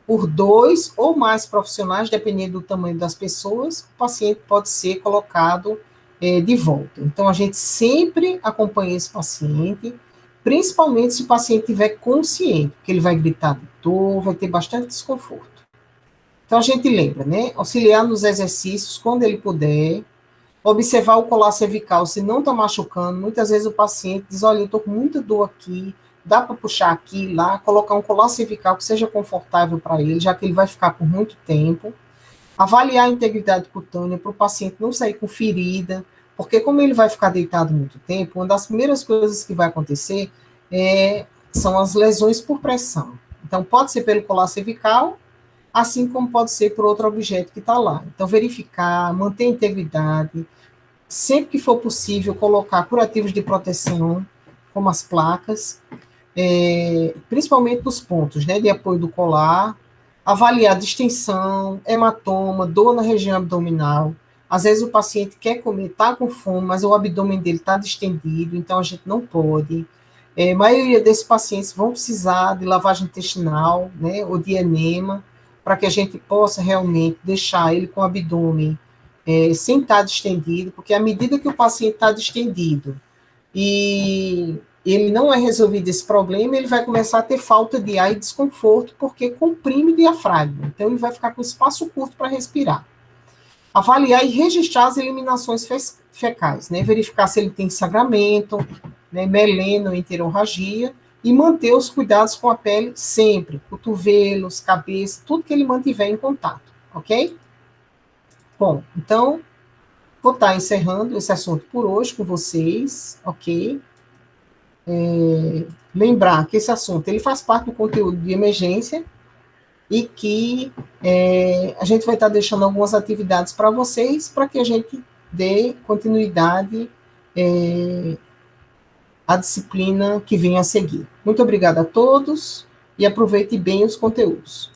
por 2 ou mais profissionais, dependendo do tamanho das pessoas, o paciente pode ser colocado de volta. Então, a gente sempre acompanha esse paciente, principalmente se o paciente estiver consciente, porque ele vai gritar de dor, vai ter bastante desconforto. Então, a gente lembra, né? Auxiliar nos exercícios quando ele puder, observar o colar cervical, se não está machucando. Muitas vezes o paciente diz, olha, eu estou com muita dor aqui, dá para puxar aqui, lá, colocar um colar cervical que seja confortável para ele, já que ele vai ficar por muito tempo. Avaliar a integridade cutânea para o paciente não sair com ferida, porque como ele vai ficar deitado muito tempo, uma das primeiras coisas que vai acontecer são as lesões por pressão. Então, pode ser pelo colar cervical, assim como pode ser por outro objeto que está lá. Então, verificar, manter a integridade, sempre que for possível, colocar curativos de proteção, como as placas, principalmente dos pontos, né, de apoio do colar, avaliar distensão, hematoma, dor na região abdominal. Às vezes o paciente quer comer, está com fome, mas o abdômen dele está distendido, então a gente não pode. A maioria desses pacientes vão precisar de lavagem intestinal, né, ou de enema, para que a gente possa realmente deixar ele com o abdômen sem estar distendido, porque à medida que o paciente está distendido e ele não é resolvido esse problema, ele vai começar a ter falta de ar e desconforto, porque comprime o diafragma. Então, ele vai ficar com espaço curto para respirar. Avaliar e registrar as eliminações fecais, né? Verificar se ele tem sangramento, né? Melena ou enterorragia, e manter os cuidados com a pele sempre, cotovelos, cabeça, tudo que ele mantiver em contato, ok? Bom, então, vou estar encerrando esse assunto por hoje com vocês, ok? Lembrar que esse assunto ele faz parte do conteúdo de emergência e que a gente vai estar deixando algumas atividades para vocês para que a gente dê continuidade à disciplina que vem a seguir. Muito obrigada a todos e aproveite bem os conteúdos.